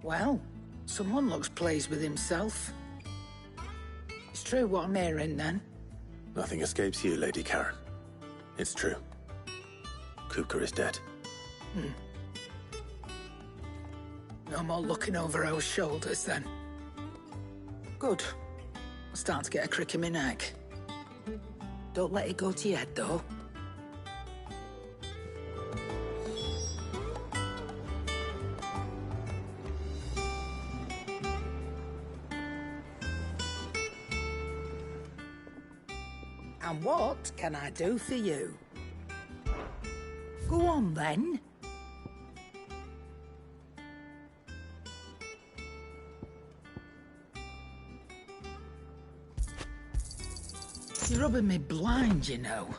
Well, someone looks pleased with himself. It's true what I'm hearing, then. Nothing escapes you, Lady Karen. It's true. Kupka is dead. No more looking over our shoulders, then. Good. I'm starting to get a crick in my neck. Don't let it go to your head, though. And what can I do for you? Go on, then. You're rubbing me blind, you know.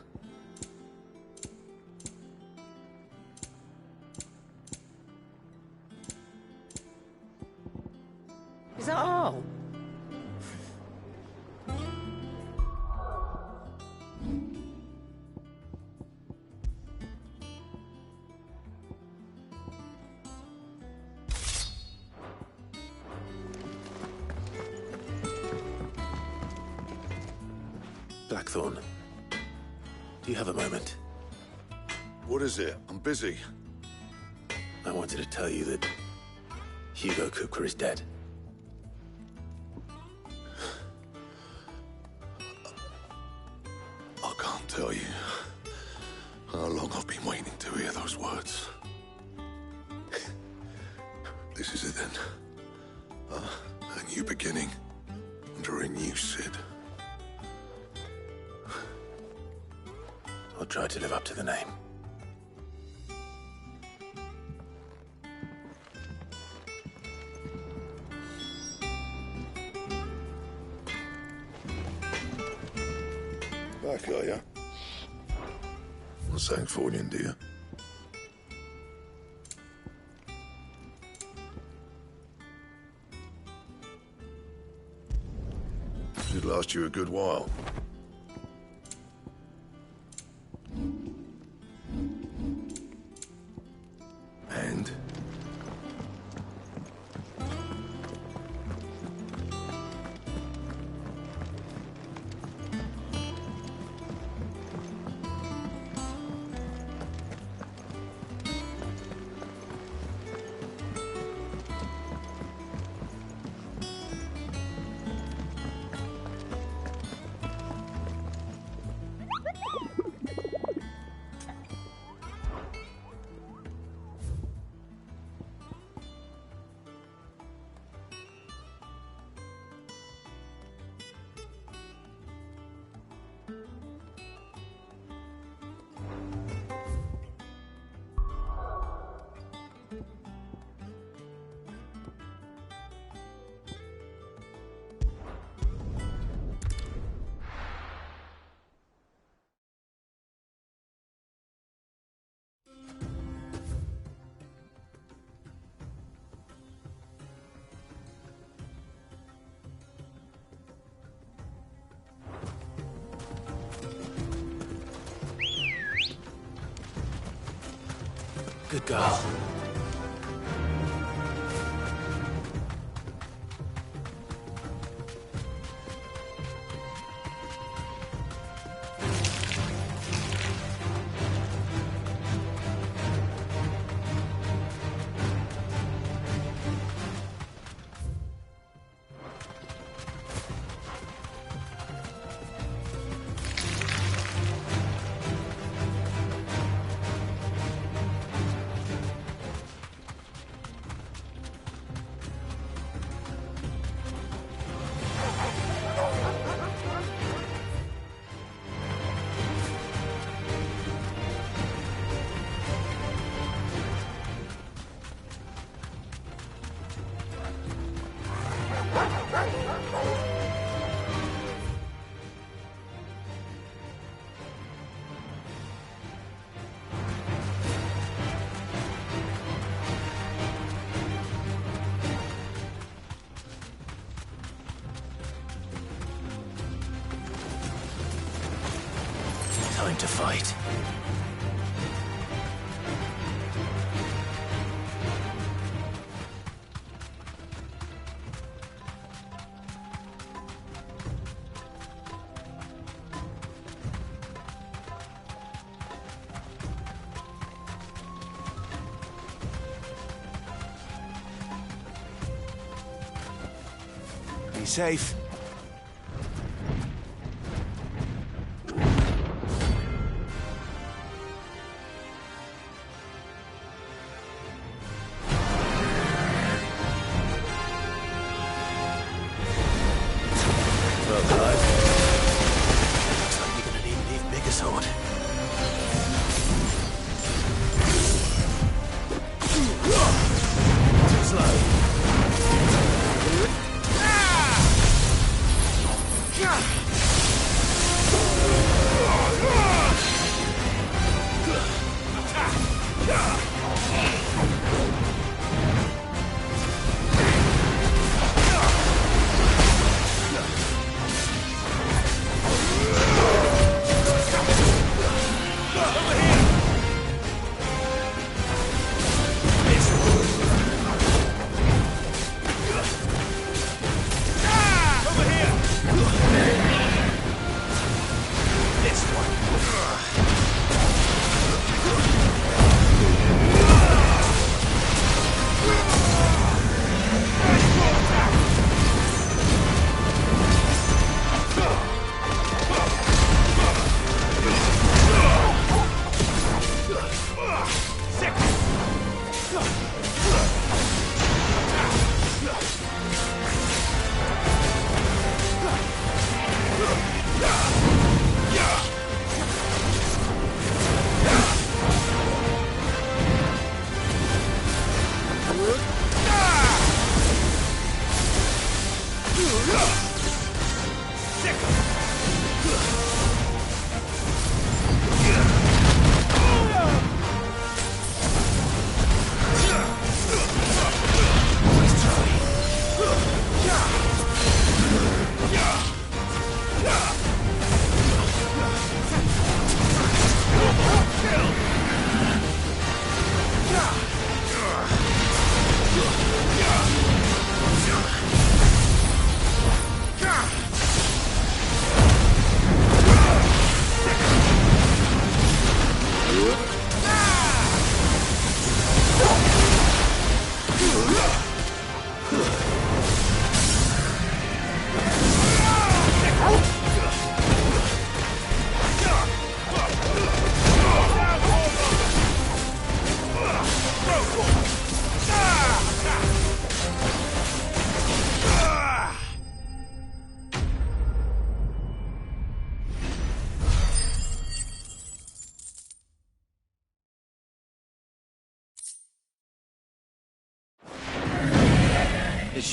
Is that all? Blackthorn, do you have a moment? What is it? I'm busy. I wanted to tell you that Hugo Kupka is dead. I can't tell you how long I've been waiting to hear those words. This is it then. A new beginning under a new Sid. I'll try to live up to the name. Back, are ya? Not saying Fornian, do you? Should last you a good while. And? Good girl. Time to fight. Be safe.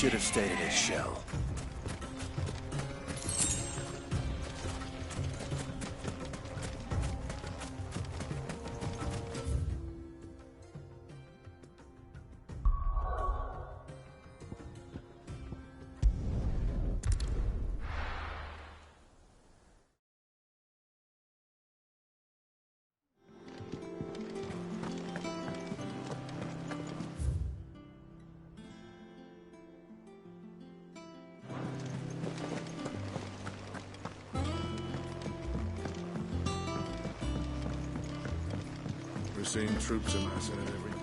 should have stayed in its shell. We're seeing troops amassing at every...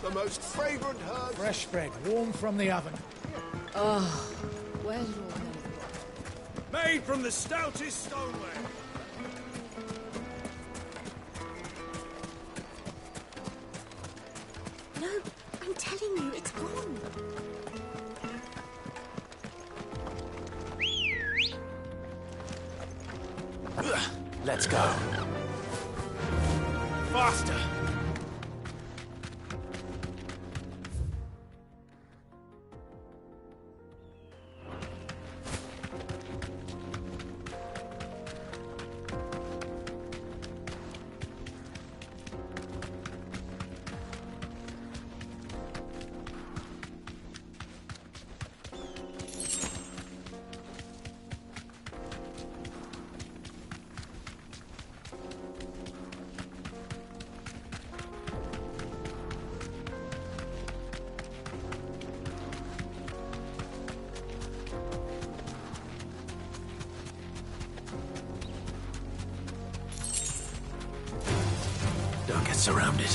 The most fragrant herbs... Fresh bread, warm from the oven. Oh, where's your... Made from the stoutest stoneware. No, I'm telling you, it's gone. Let's go. Faster! Don't get surrounded.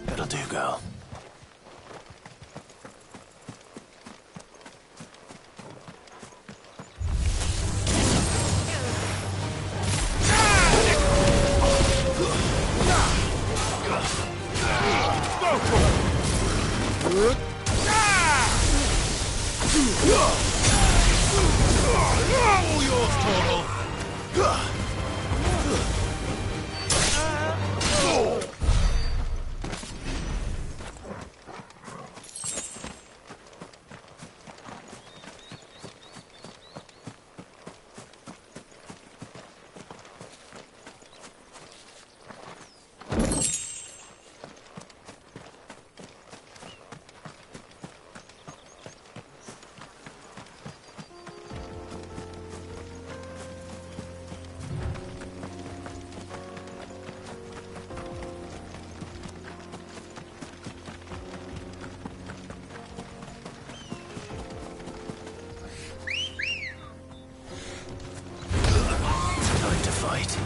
That'll do, girl. Fight.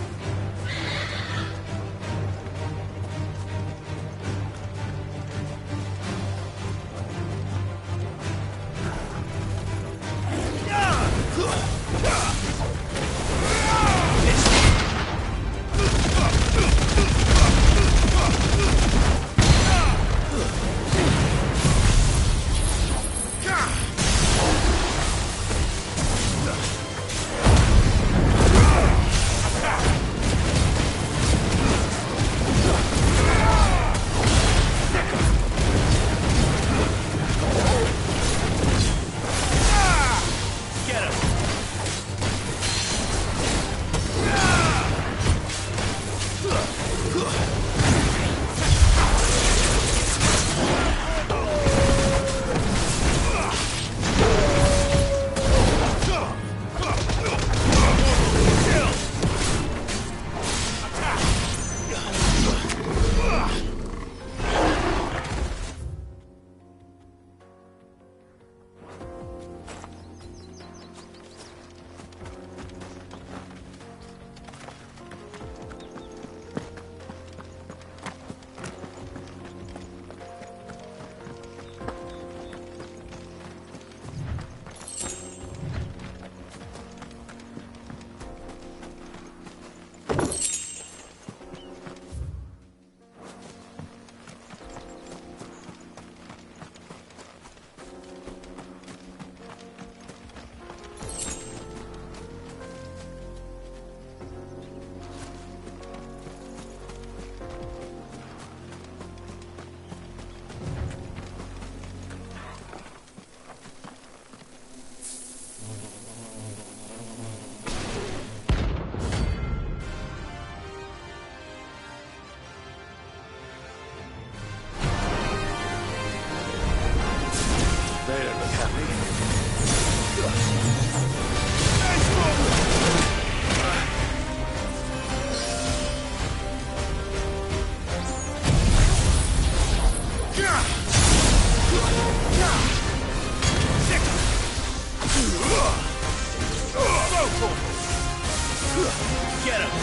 Get him!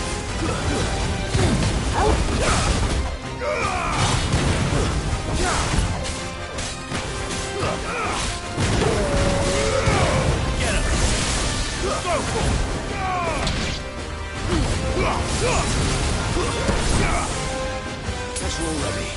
Guess we're all ready.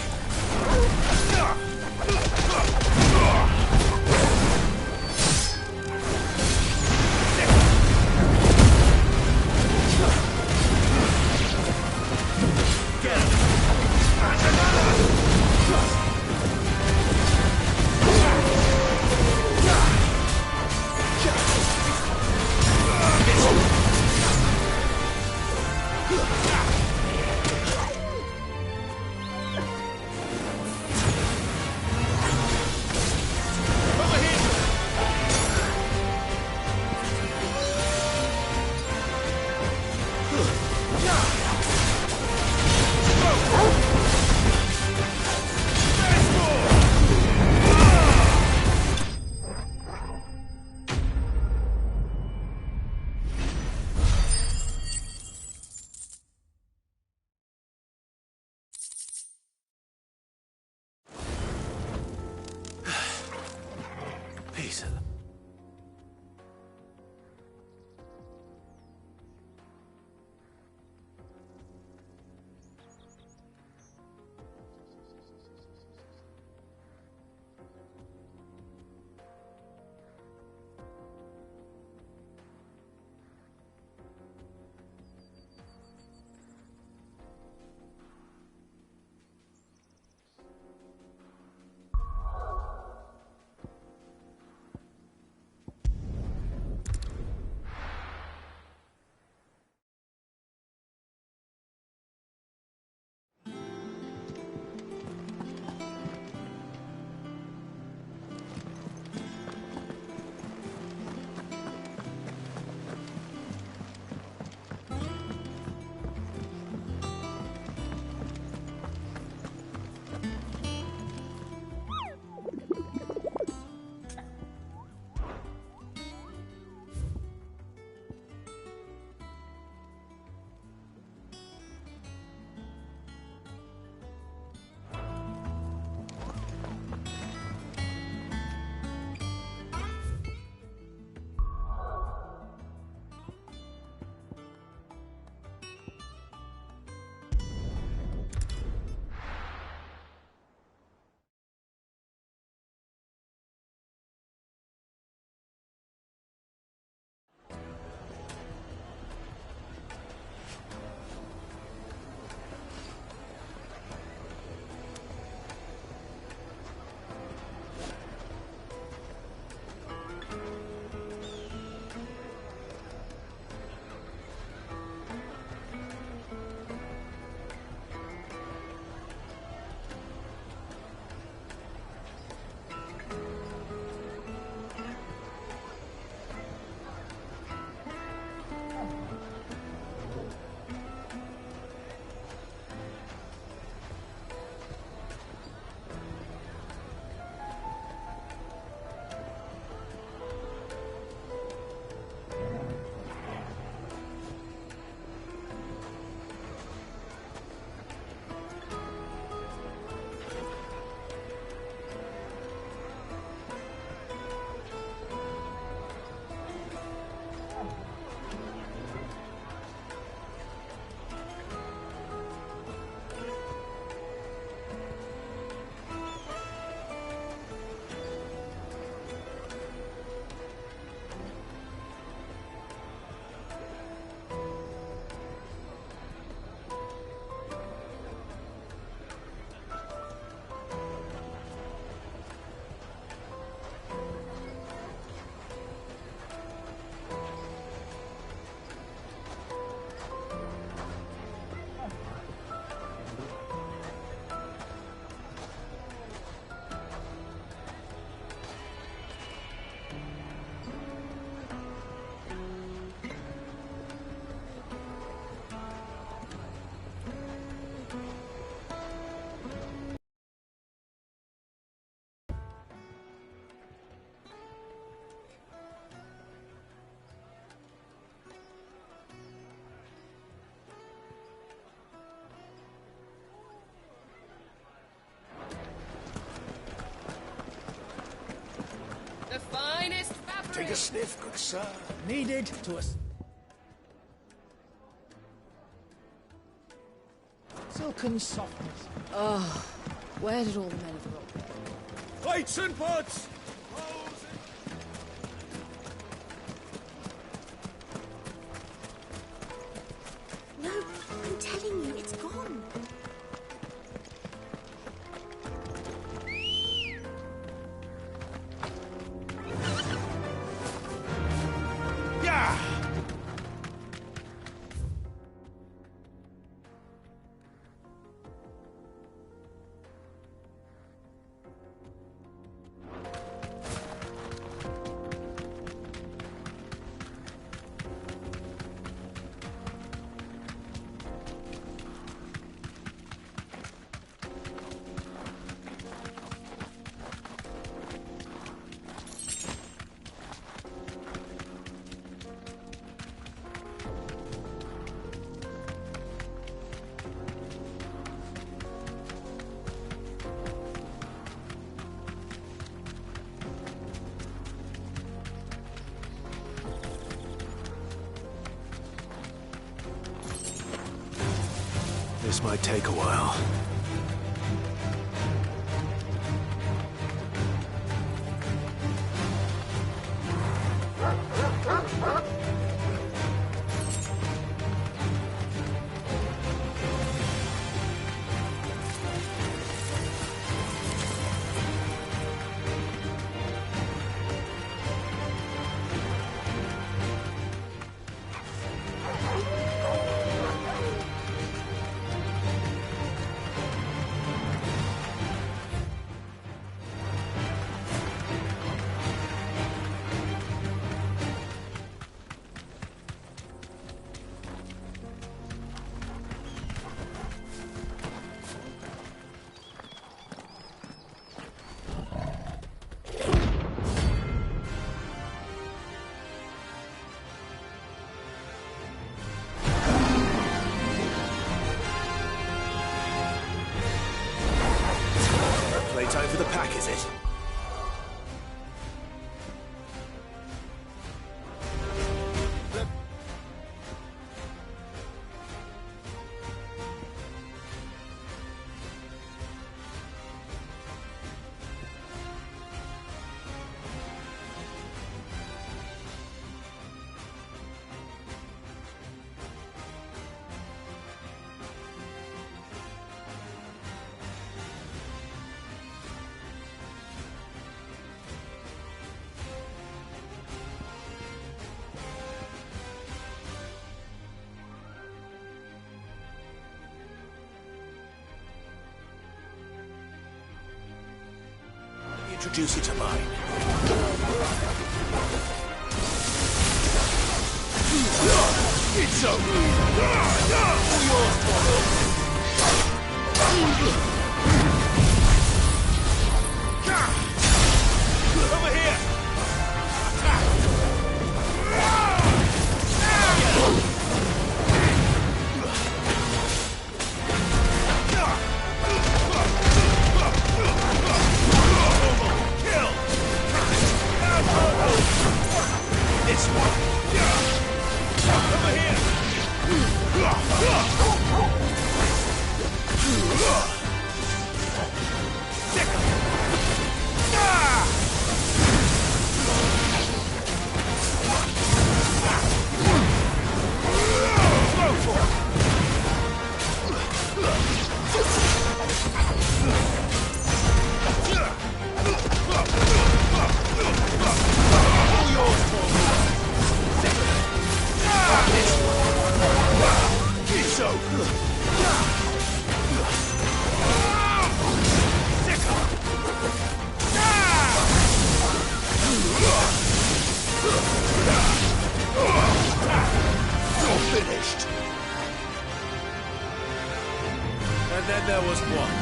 Peter. The finest fabric Take a sniff, good sir. Needed to us. Silken softness. Oh, where did all the men of the rock go? Plates and pots! No, I'm telling you, it's gone. Yeah! This might take a while. Time for the pack, is it? Introduce you to mine. It's over. Over here. This one. Over here. Finished. And then there was one.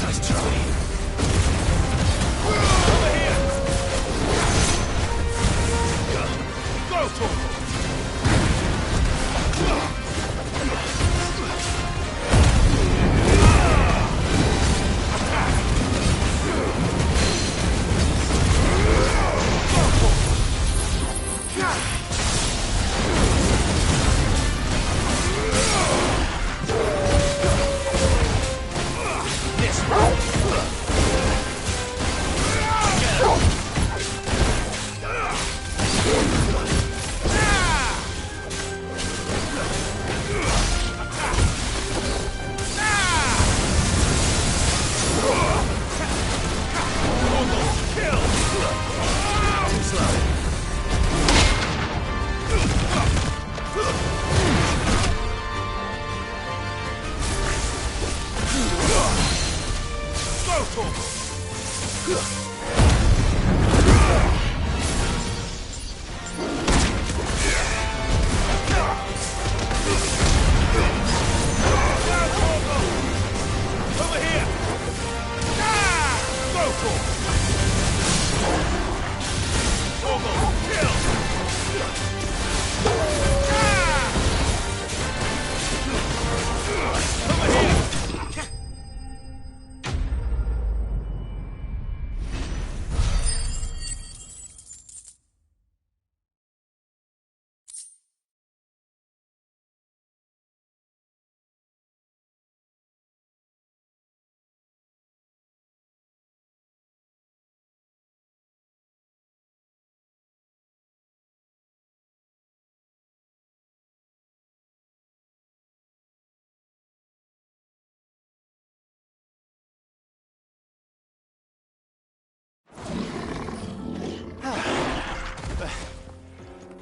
Nice try. Over here. Go for it.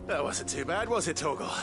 That wasn't too bad, was it, Torgal?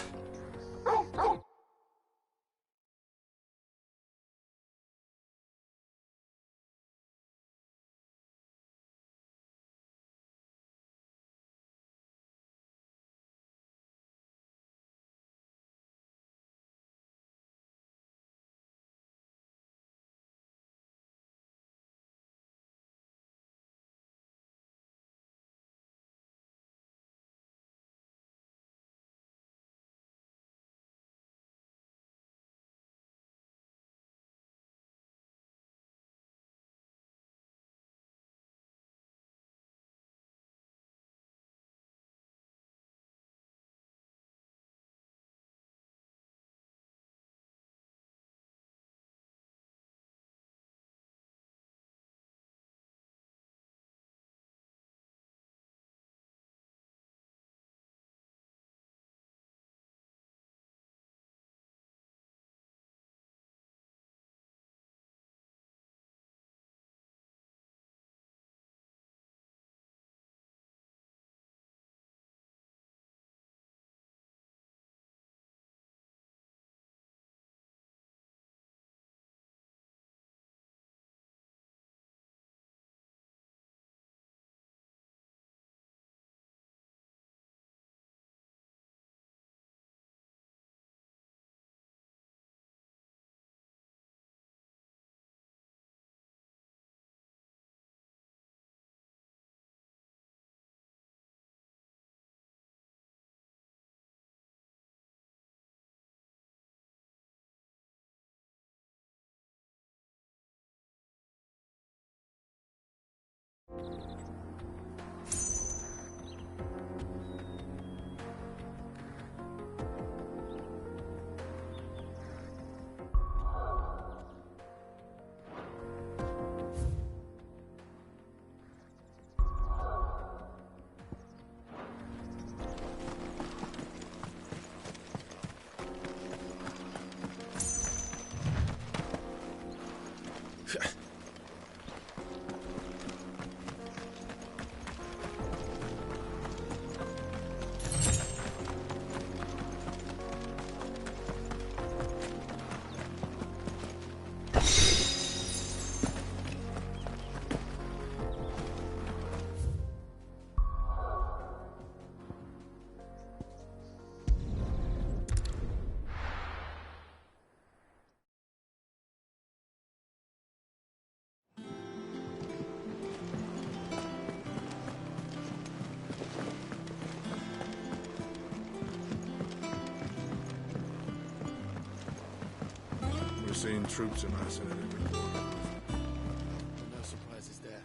Seeing troops amassing at every corner. No surprises there.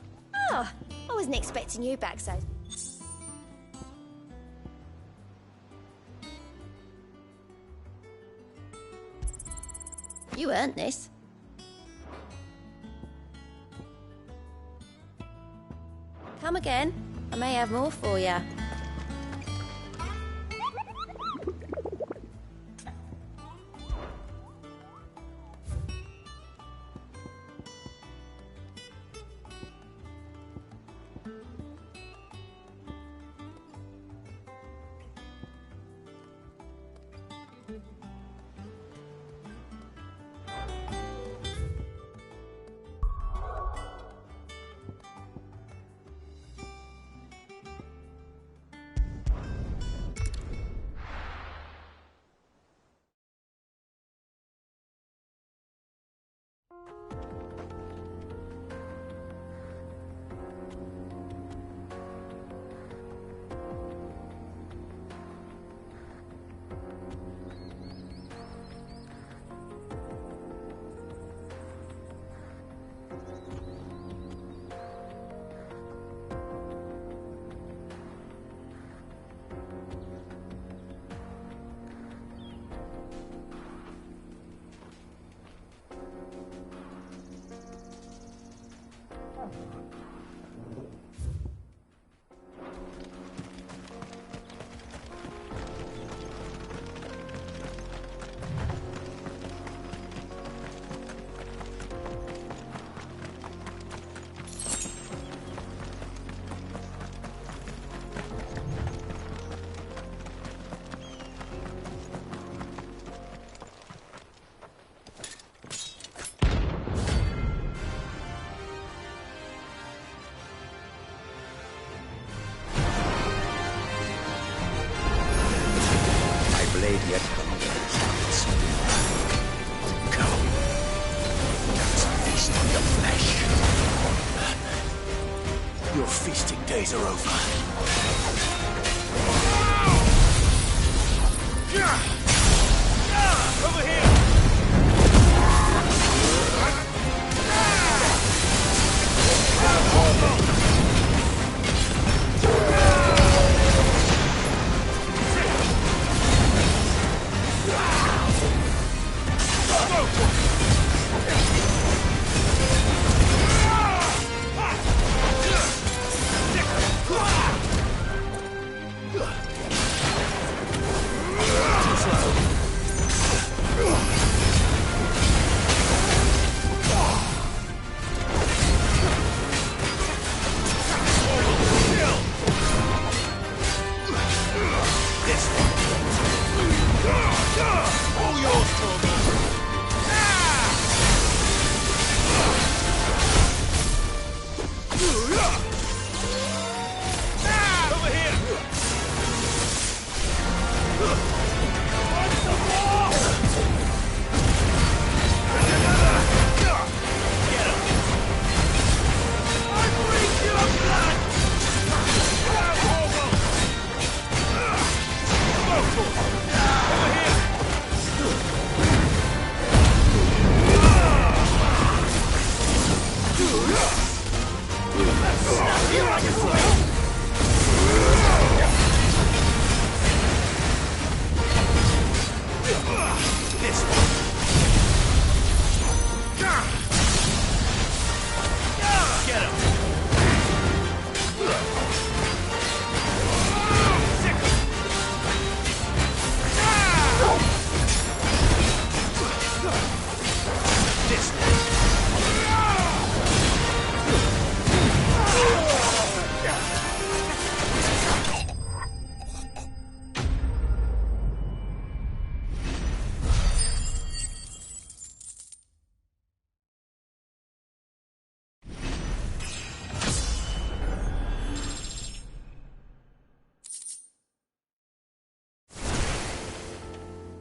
Oh, I wasn't expecting you back so. You earned this. Come again. I may have more for you. feasting days are over. Over here!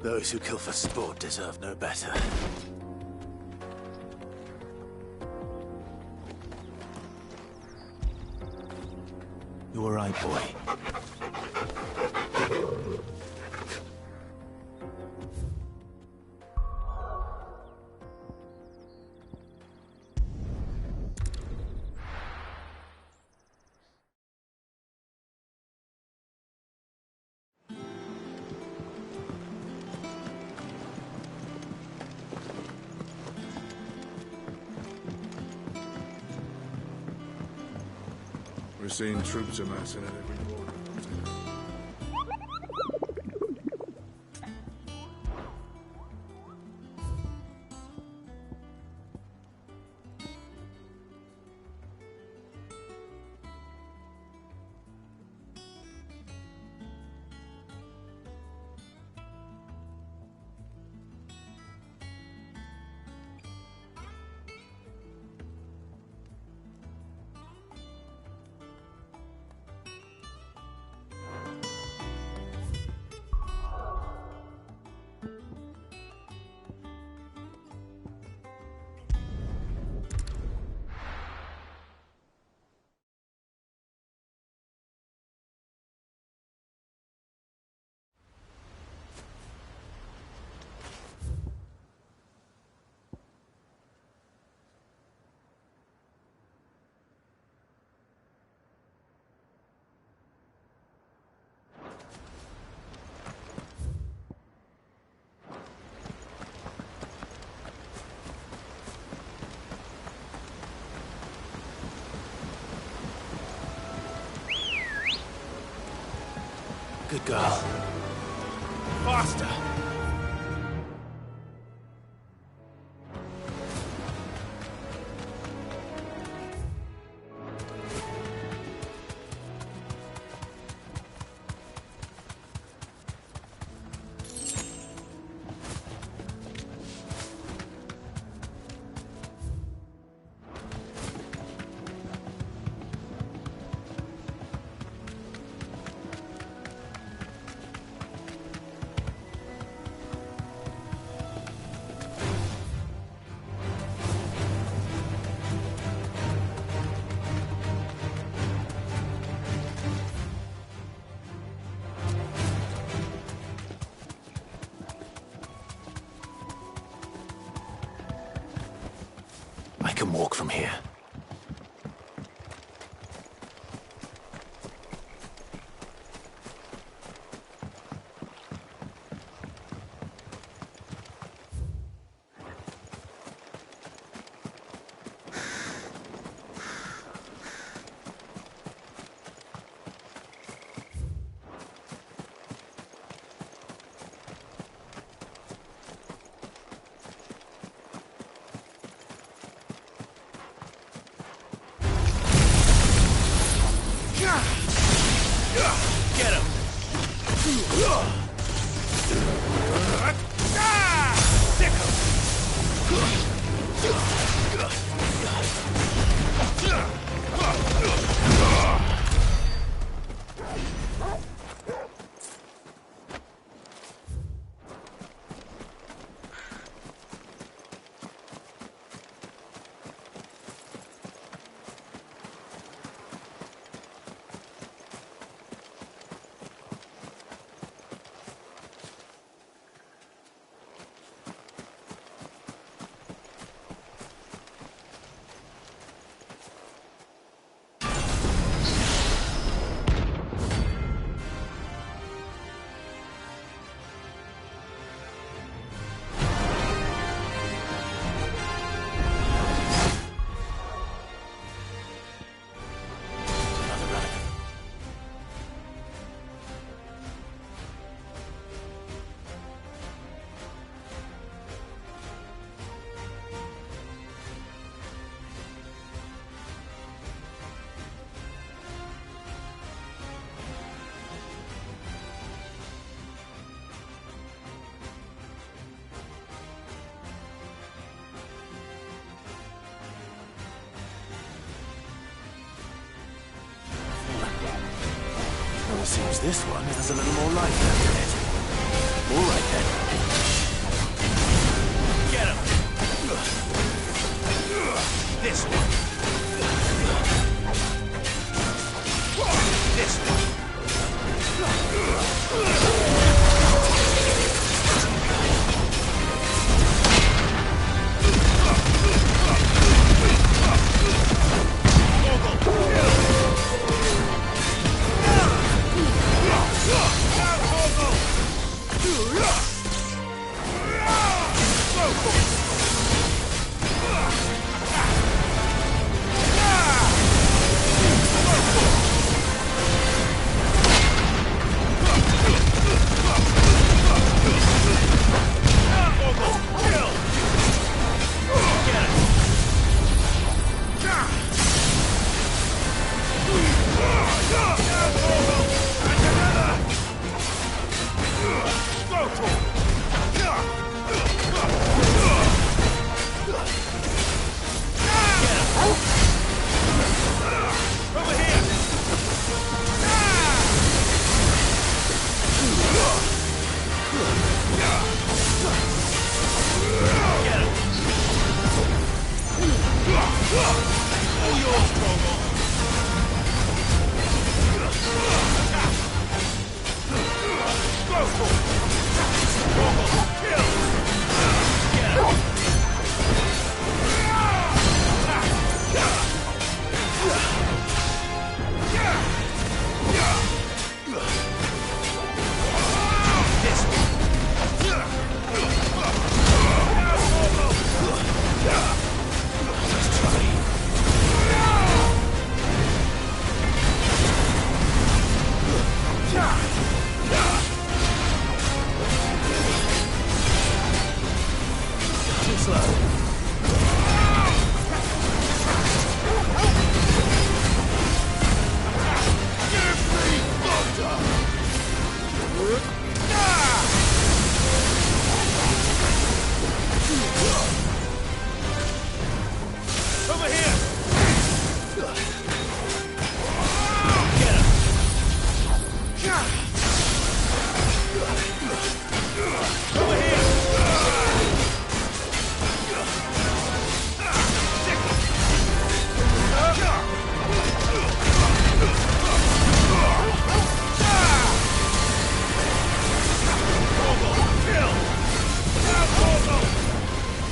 Those who kill for sport deserve no better. You were right, boy. We're seeing troops amassing at every corner. Good girl. Faster! I can walk from here. Get him! Well, it seems this one has a little more life left in it. All right, then. Get him! This one. This one.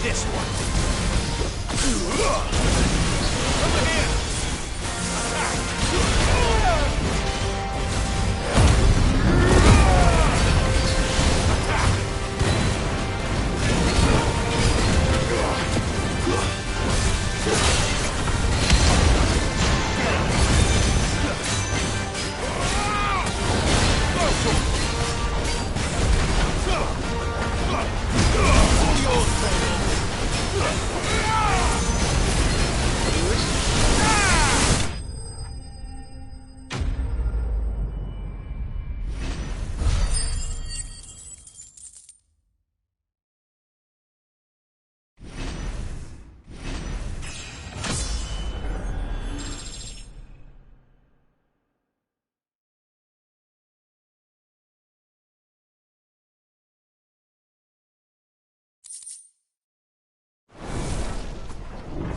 This one.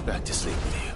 Back to sleep with you.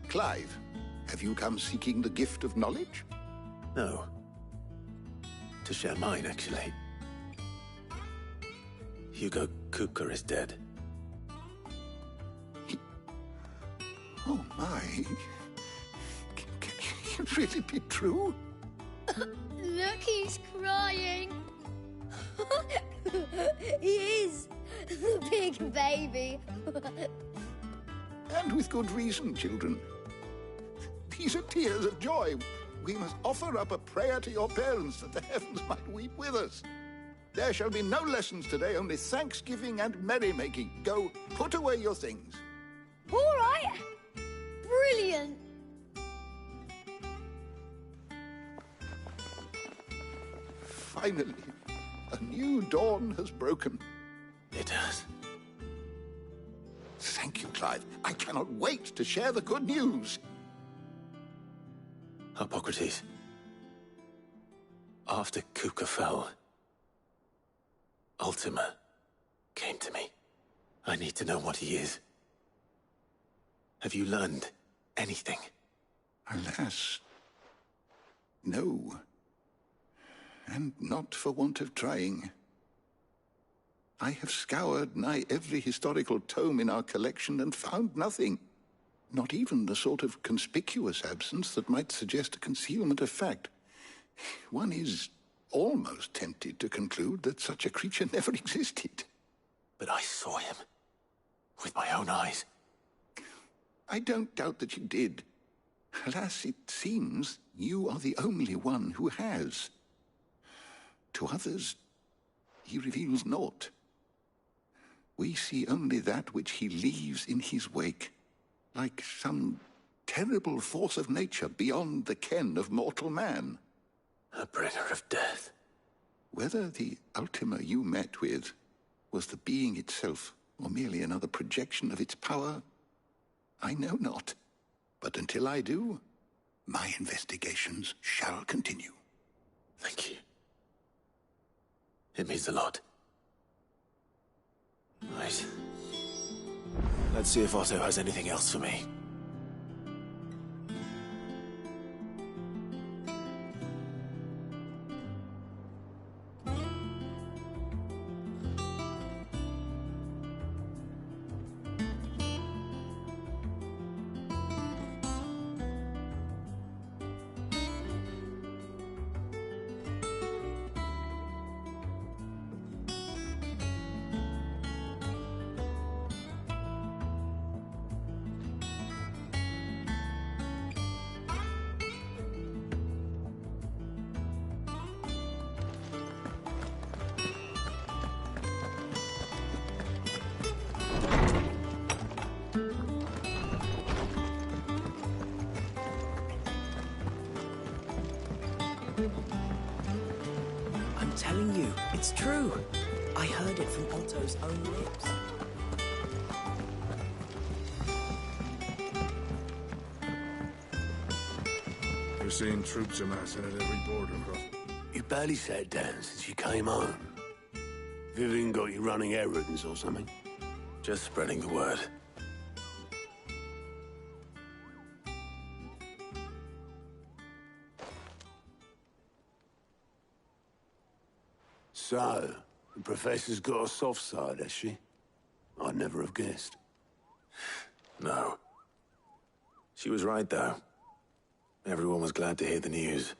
Clive, have you come seeking the gift of knowledge? No. To share mine, actually. Hugo Kupka is dead. Oh my. Can it really be true? Look, he's crying. He is. The big baby. And with good reason, children. These are tears of joy. We must offer up a prayer to your parents that the heavens might weep with us. There shall be no lessons today, only thanksgiving and merrymaking. Go, put away your things. All right. Brilliant. Finally, a new dawn has broken. It has. Thank you, Clive. I cannot wait to share the good news. Hippocrates. After Kupka fell, Ultima came to me. I need to know what he is. Have you learned anything? Alas, no. And not for want of trying. I have scoured nigh every historical tome in our collection and found nothing. Not even the sort of conspicuous absence that might suggest a concealment of fact. One is almost tempted to conclude that such a creature never existed. But I saw him. With my own eyes. I don't doubt that you did. Alas, it seems you are the only one who has. To others, he reveals naught. We see only that which he leaves in his wake, like some terrible force of nature beyond the ken of mortal man. A bringer of death. Whether the Ultima you met with was the being itself, or merely another projection of its power, I know not. But until I do, my investigations shall continue. Thank you. It means a lot. Right. Let's see if Otto has anything else for me. I'm telling you, it's true. I heard it from Otto's own lips. You're seeing troops amassing at every border cross. You barely sat down since you came home. Vivian got you running errands or something? Just spreading the word. So, the Professor's got a soft side, has she? I'd never have guessed. No. She was right, though. Everyone was glad to hear the news.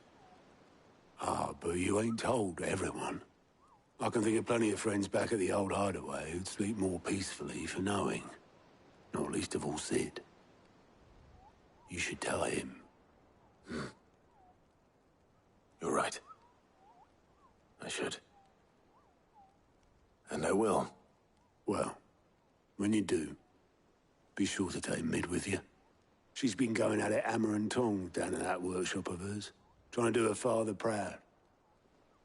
Ah, but you ain't told everyone. I can think of plenty of friends back at the old hideaway who'd sleep more peacefully for knowing. Not least of all Sid. You should tell him. You're right. I should. And I will. Well, when you do, be sure to take Mid with you. She's been going at it hammer and tong down in that workshop of hers, trying to do her father proud.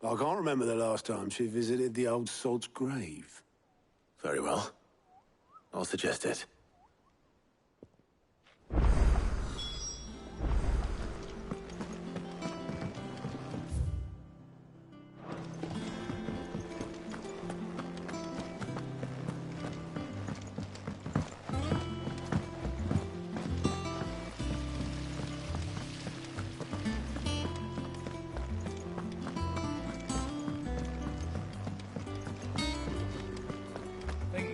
I can't remember the last time she visited the old sod's grave. Very well. I'll suggest it.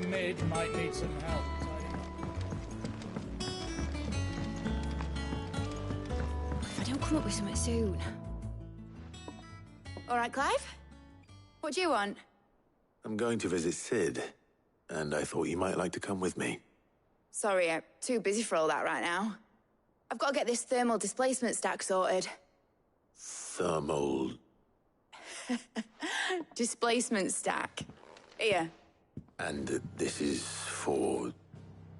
Mid might need some help. If I don't come up with something soon. All right, Clive? What do you want? I'm going to visit Sid, and I thought you might like to come with me. Sorry, I'm too busy for all that right now. I've got to get this thermal displacement stack sorted. Thermal... Displacement stack. Here. And this is for...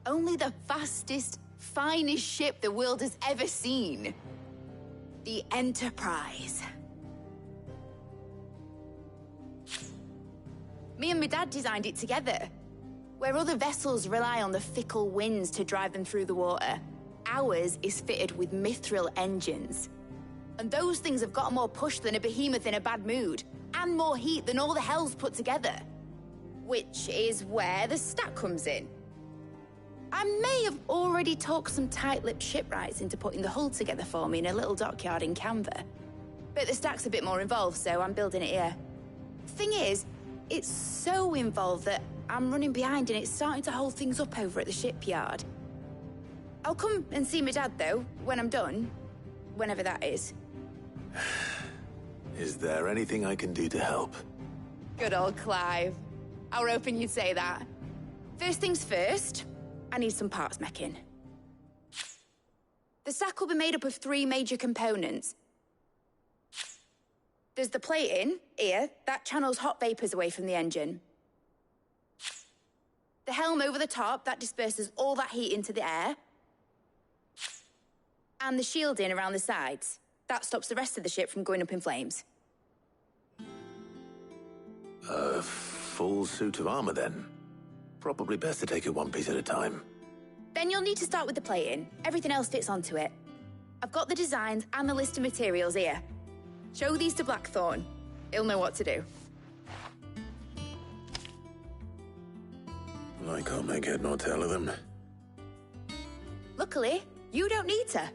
Only the fastest, finest ship the world has ever seen. The Enterprise. Me and my dad designed it together. Where other vessels rely on the fickle winds to drive them through the water, ours is fitted with mithril engines. And those things have got more push than a behemoth in a bad mood, and more heat than all the hells put together. Which is where the stack comes in. I may have already talked some tight-lipped shipwrights into putting the hull together for me in a little dockyard in Canva. But the stack's a bit more involved, so I'm building it here. Thing is, it's so involved that I'm running behind and it's starting to hold things up over at the shipyard. I'll come and see my dad, though, when I'm done. Whenever that is. Is there anything I can do to help? Good old Clive. I were hoping you'd say that. First things first, I need some parts meching. The stack will be made up of 3 major components. There's the plating, here, that channels hot vapors away from the engine. The helm over the top, that disperses all that heat into the air. And the shielding around the sides. That stops the rest of the ship from going up in flames. A full suit of armor, then? Probably best to take it one piece at a time. Then you'll need to start with the plating. Everything else fits onto it. I've got the designs and the list of materials here. Show these to Blackthorn. He'll know what to do. I can't make head nor tail of them. Luckily, you don't need to.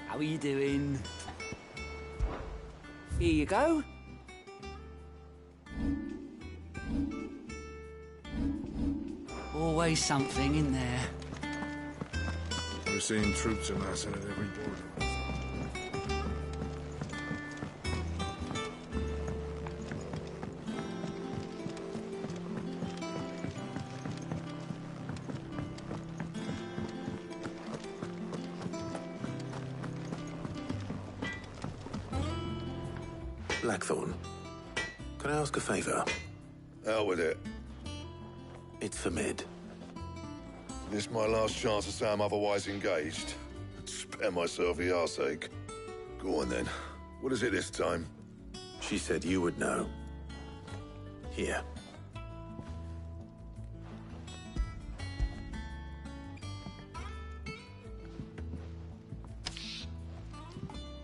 How are you doing? Here you go. Always something in there. We're seeing troops amassing at every border. Blackthorn, can I ask a favor? Out with it. It's for Mid. This my last chance to say I'm otherwise engaged. Spare myself the arseache. Go on then. What is it this time? She said you would know. Here.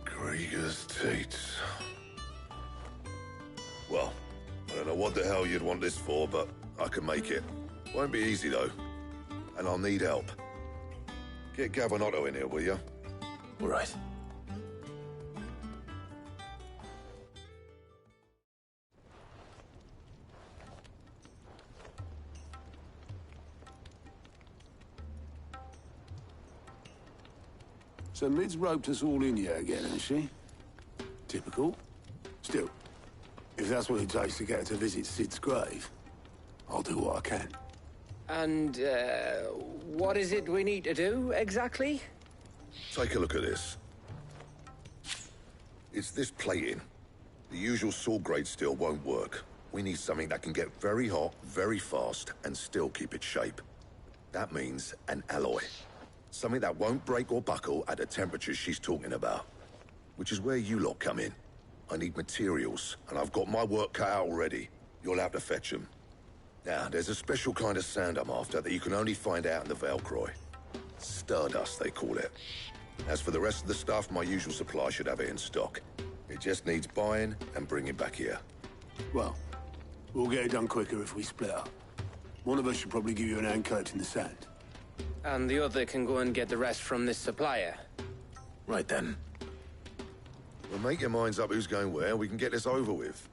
Krieger's Tates. Well, I don't know what the hell you'd want this for, but I can make it. Won't be easy, though. And I'll need help. Get Gavin in here, will you? All right. So Mid's roped us all in here again, hasn't she? Typical. Still, if that's what it takes to get her to visit Sid's grave, I'll do what I can. And, what is it we need to do, exactly? Take a look at this. It's this plating. The usual sword grade steel won't work. We need something that can get very hot, very fast, and still keep its shape. That means an alloy. Something that won't break or buckle at the temperatures she's talking about. Which is where you lot come in. I need materials, and I've got my work cut out already. You'll have to fetch them. Now, there's a special kind of sand I'm after that you can only find out in the Valcroy. Stardust, they call it. As for the rest of the stuff, my usual supply should have it in stock. It just needs buying and bringing back here. Well, we'll get it done quicker if we split up. One of us should probably give you an hand collecting the sand. And the other can go and get the rest from this supplier. Right then. Well, make your minds up who's going where, and we can get this over with.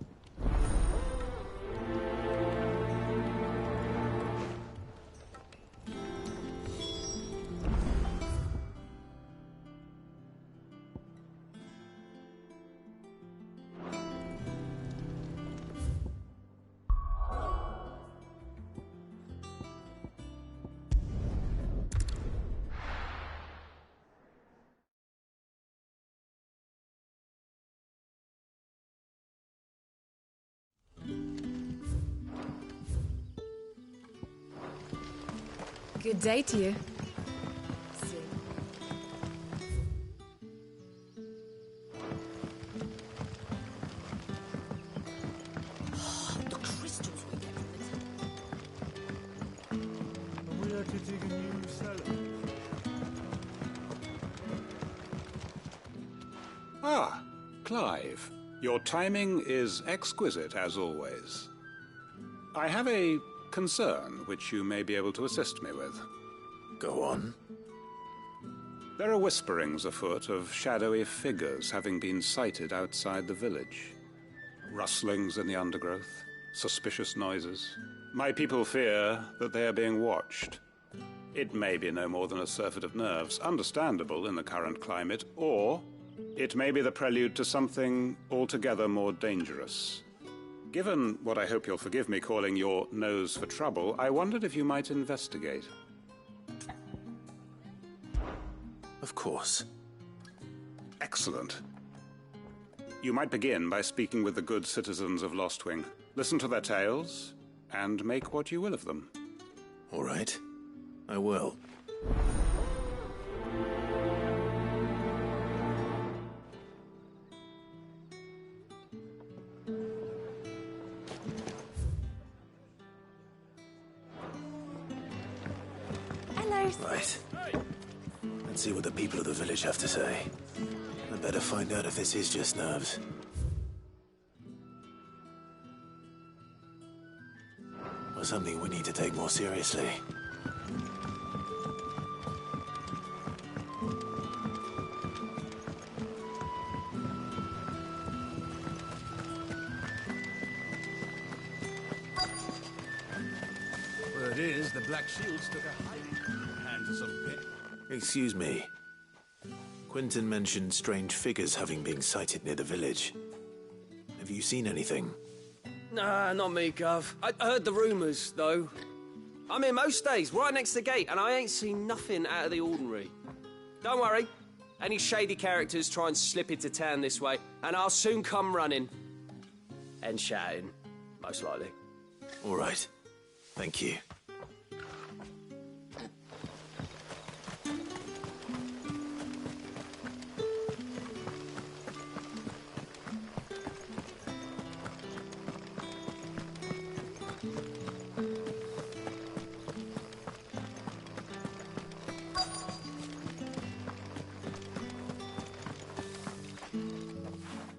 Good day to you. The crystals we get from the... We had to dig a new cellar. Ah, Clive. Your timing is exquisite, as always. I have a concern which you may be able to assist me with. Go on. There are whisperings afoot of shadowy figures having been sighted outside the village. Rustlings in the undergrowth, suspicious noises. My people fear that they are being watched. It may be no more than a surfeit of nerves, understandable in the current climate, or it may be the prelude to something altogether more dangerous. Given what I hope you'll forgive me calling your nose for trouble, I wondered if you might investigate. Of course. Excellent. You might begin by speaking with the good citizens of Lostwing. Listen to their tales, and make what you will of them. All right. I will. Hello. Right. Let's see what the people of the village have to say. I better find out if this is just nerves. Or something we need to take more seriously. Word is, the Black Shields took a hiding hand to some pit. Excuse me. Quinton mentioned strange figures having been sighted near the village. Have you seen anything? Nah, not me, Gov. I heard the rumours, though. I'm here most days, right next to the gate, and I ain't seen nothing out of the ordinary. Don't worry. Any shady characters try and slip into town this way, and I'll soon come running. And shouting, most likely. All right. Thank you.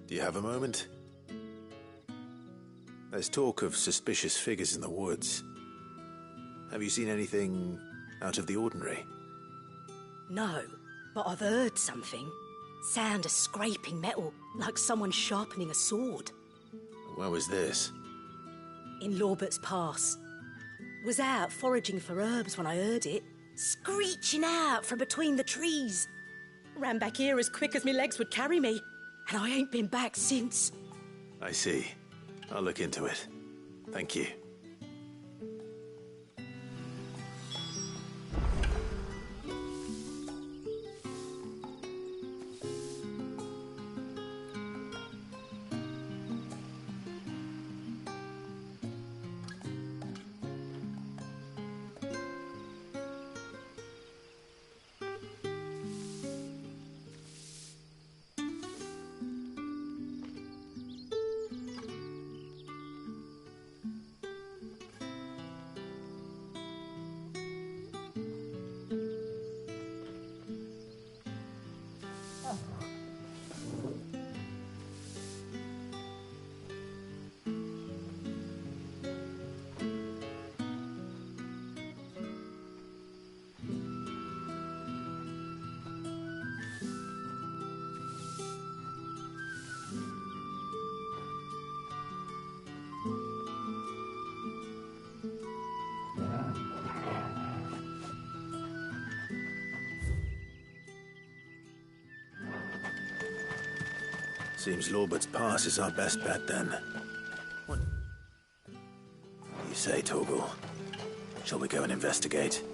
Do you have a moment? There's talk of suspicious figures in the woods. Have you seen anything out of the ordinary? No, but I've heard something. Sound of scraping metal, like someone sharpening a sword. Where was this? In Lorbert's Pass. Was out foraging for herbs when I heard it, screeching out from between the trees. Ran back here as quick as my legs would carry me, and I ain't been back since. I see. I'll look into it. Thank you. Seems Lorbert's Pass is our best bet, then. What do you say, Torgal? Shall we go and investigate?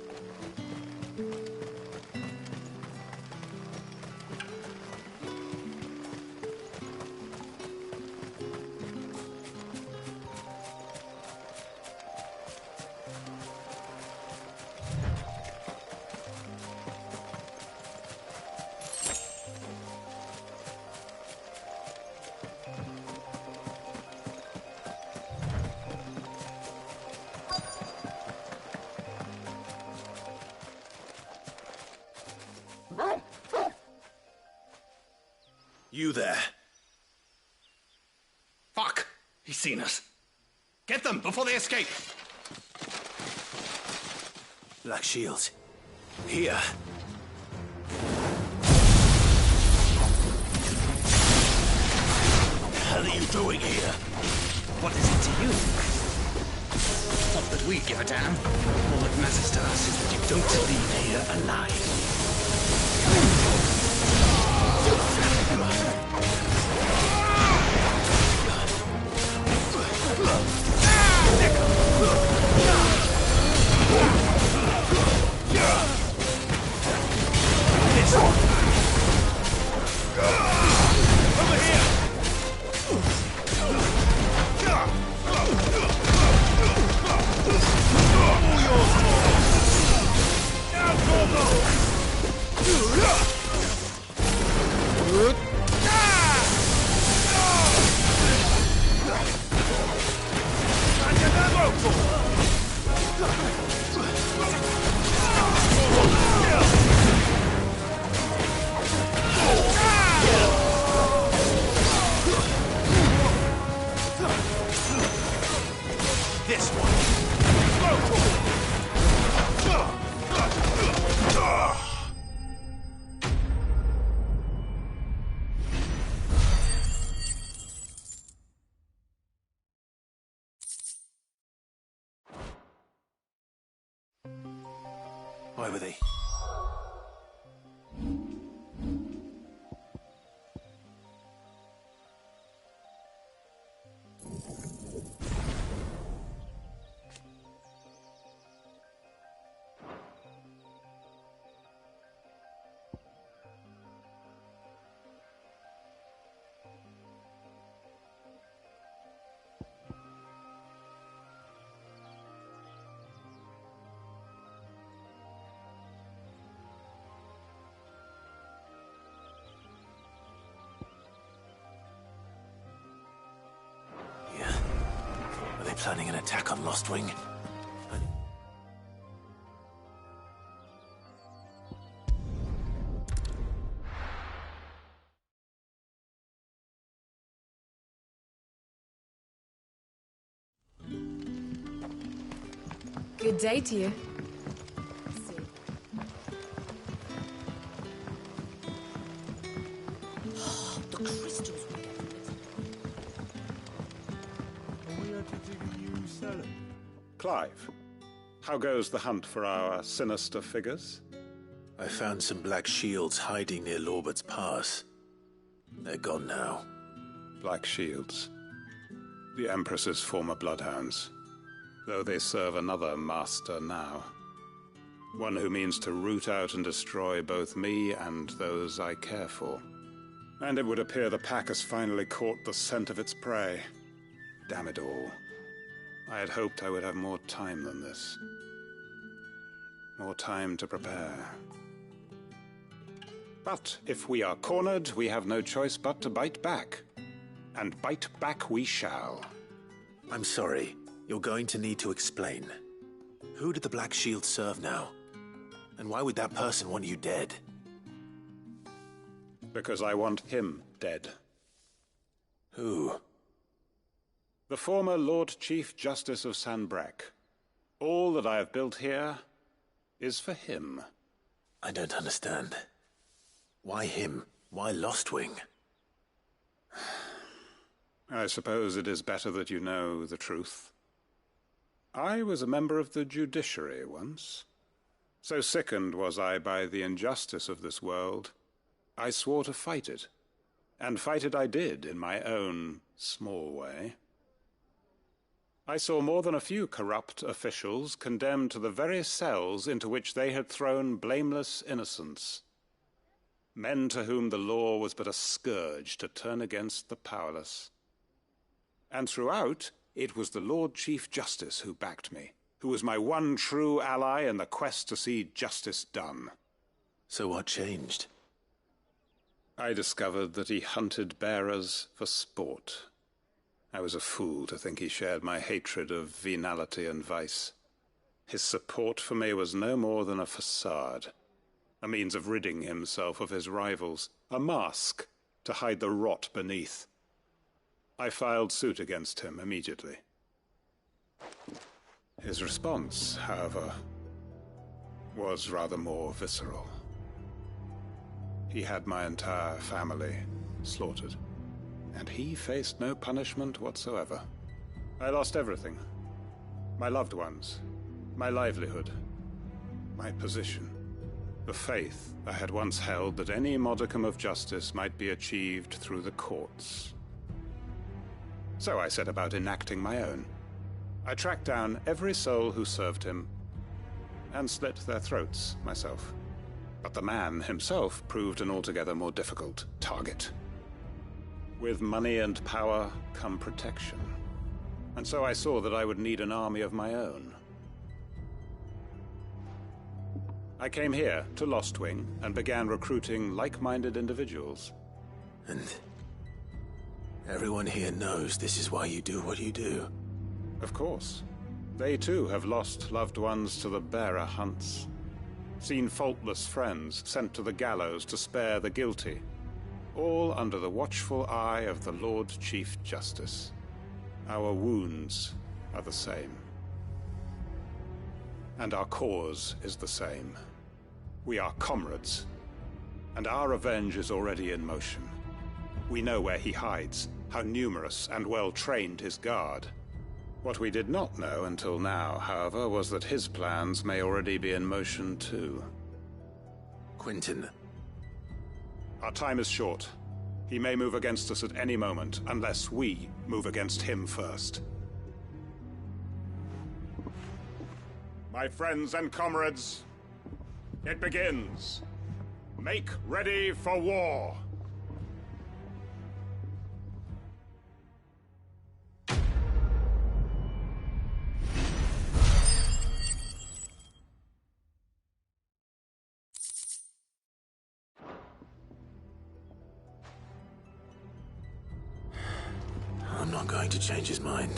You there. Fuck! He's seen us. Get them before they escape! Black Shields. Here. What the hell are you doing here? What is it to you? Not that we give a damn. All that matters to us is that you don't leave here alive. Why were they? Planning an attack on Lost Wing? Good day to you. The crystals. Clive, how goes the hunt for our sinister figures? I found some black shields hiding near Lorbert's Pass. They're gone now. Black shields. The Empress's former bloodhounds. Though they serve another master now. One who means to root out and destroy both me and those I care for. And it would appear the pack has finally caught the scent of its prey. Damn it all. I had hoped I would have more time than this. More time to prepare. But if we are cornered, we have no choice but to bite back. And bite back we shall. I'm sorry. You're going to need to explain. Who did the Black Shield serve now? And why would that person want you dead? Because I want him dead. Who? The former Lord Chief Justice of Sanbreque. All that I have built here is for him. I don't understand. Why him? Why Lost Wing? I suppose it is better that you know the truth. I was a member of the judiciary once. So sickened was I by the injustice of this world, I swore to fight it. And fight it I did in my own small way. I saw more than a few corrupt officials condemned to the very cells into which they had thrown blameless innocents. Men to whom the law was but a scourge to turn against the powerless. And throughout, it was the Lord Chief Justice who backed me, who was my one true ally in the quest to see justice done. So what changed? I discovered that he hunted bearers for sport. I was a fool to think he shared my hatred of venality and vice. His support for me was no more than a facade, a means of ridding himself of his rivals, a mask to hide the rot beneath. I filed suit against him immediately. His response, however, was rather more visceral. He had my entire family slaughtered. and he faced no punishment whatsoever. I lost everything. My loved ones, my livelihood, my position, the faith I had once held that any modicum of justice might be achieved through the courts. So I set about enacting my own. I tracked down every soul who served him, and slit their throats myself. But the man himself proved an altogether more difficult target. With money and power come protection. And so I saw that I would need an army of my own. I came here to Lostwing and began recruiting like-minded individuals. And everyone here knows this is why you do what you do. Of course. They too have lost loved ones to the bearer hunts. Seen faultless friends sent to the gallows to spare the guilty. All under the watchful eye of the Lord Chief Justice. Our wounds are the same. And our cause is the same. We are comrades. And our revenge is already in motion. We know where he hides, how numerous and well-trained his guard. What we did not know until now, however, was that his plans may already be in motion too. Quentin. Our time is short. He may move against us at any moment, unless we move against him first. My friends and comrades, it begins. Make ready for war. I'm not going to change his mind.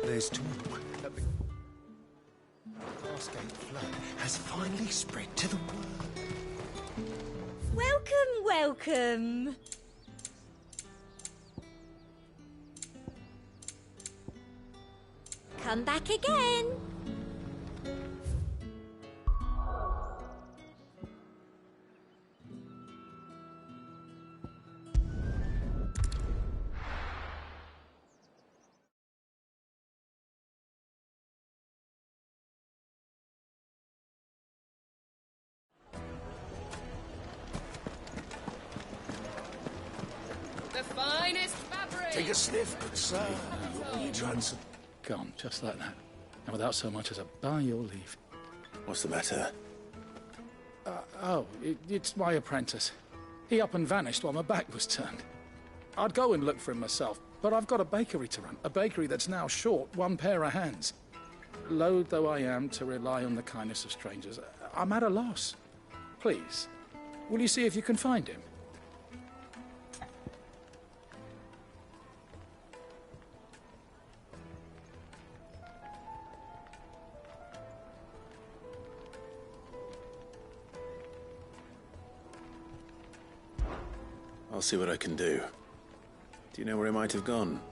There's talk that the Cascade flood has finally spread to the world. Welcome, welcome. Come back again. The finest fabric! Take a sniff, good sir. You trying some... Gone, just like that. And without so much as a by your leave. What's the matter? It's my apprentice. He up and vanished while my back was turned. I'd go and look for him myself, but I've got a bakery to run. A bakery that's now short one pair of hands. Loath though I am to rely on the kindness of strangers, I'm at a loss. Please, will you see if you can find him? I'll see what I can do. Do you know where he might have gone?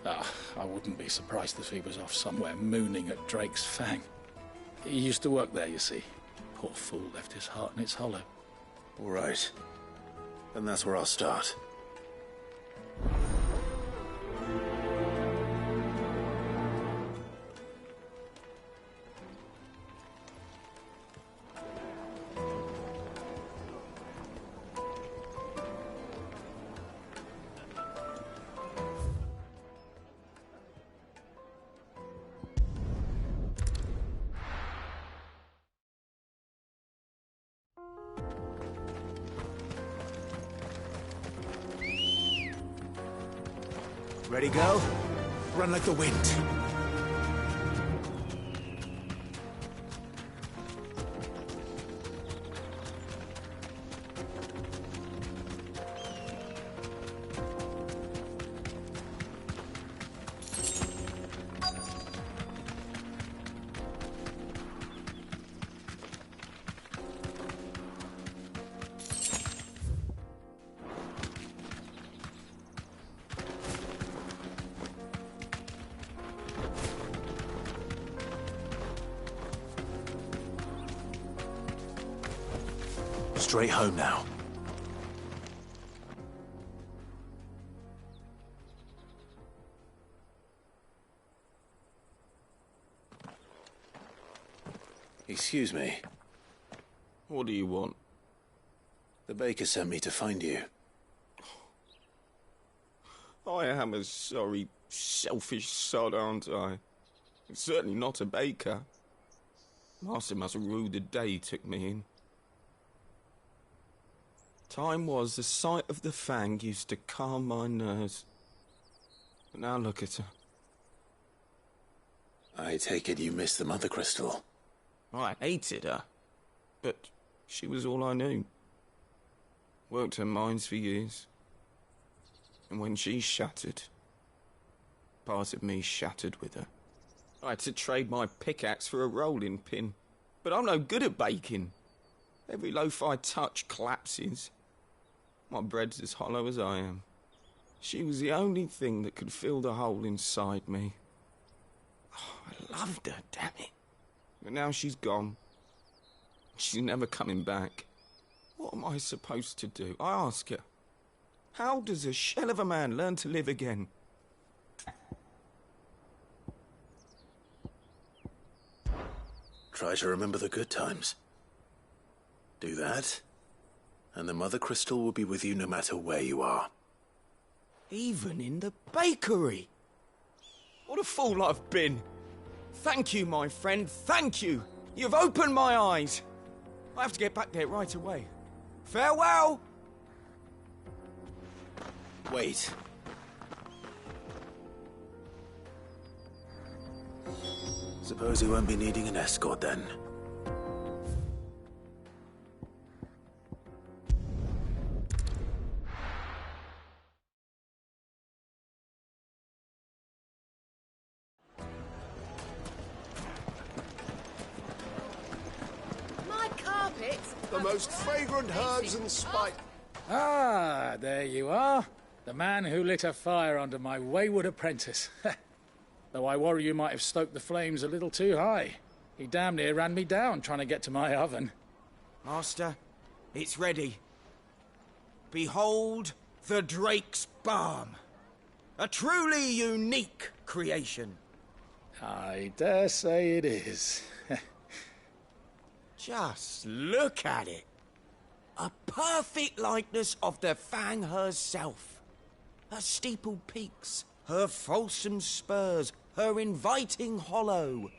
I wouldn't be surprised if he was off somewhere mooning at Drake's Fang. He used to work there, you see. Poor fool left his heart in its hollow. All right. Then that's where I'll start. Ready, go? Run like the wind. Straight home now. Excuse me. What do you want? The baker sent me to find you. I am a sorry, selfish sod, aren't I? Certainly not a baker. Master must have ruled the day he took me in. Time was the sight of the Fang used to calm my nerves. But now look at her. I take it you missed the Mother Crystal. I hated her, but she was all I knew. Worked her mines for years. And when she shattered, part of me shattered with her. I had to trade my pickaxe for a rolling pin, but I'm no good at baking. Every loaf I touch collapses. My bread's as hollow as I am. She was the only thing that could fill the hole inside me. Oh, I loved her, damn it. But now she's gone. She's never coming back. What am I supposed to do? I ask her. How does a shell of a man learn to live again? Try to remember the good times. Do that, and the Mother Crystal will be with you no matter where you are. Even in the bakery. What a fool I've been. Thank you, my friend, thank you. You've opened my eyes. I have to get back there right away. Farewell! Wait. Suppose he won't be needing an escort then. My carpet. The most fragrant herbs and spice. Ah, there you are. The man who lit a fire under my wayward apprentice. Though I worry you might have stoked the flames a little too high. He damn near ran me down trying to get to my oven. Master, it's ready. Behold the Drake's Balm. A truly unique creation. I dare say it is. Just look at it. A perfect likeness of the Fang herself. Her steepled peaks, her fulsome spurs, her inviting hollow.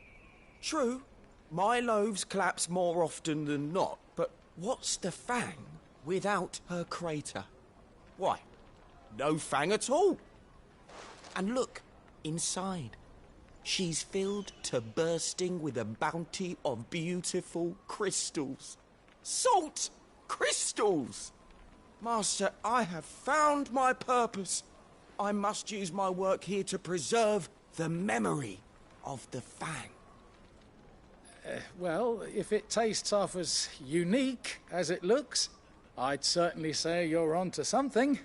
True, my loaves collapse more often than not, but what's the Fang without her crater? Why, no Fang at all. And look, inside. She's filled to bursting with a bounty of beautiful crystals. Salt crystals! Master, I have found my purpose. I must use my work here to preserve the memory of the Fang. Well, if it tastes half as unique as it looks, I'd certainly say you're on to something.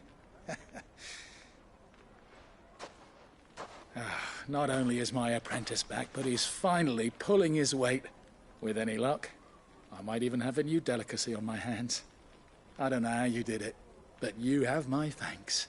Not only is my apprentice back, but he's finally pulling his weight. With any luck, I might even have a new delicacy on my hands. I don't know how you did it, but you have my thanks.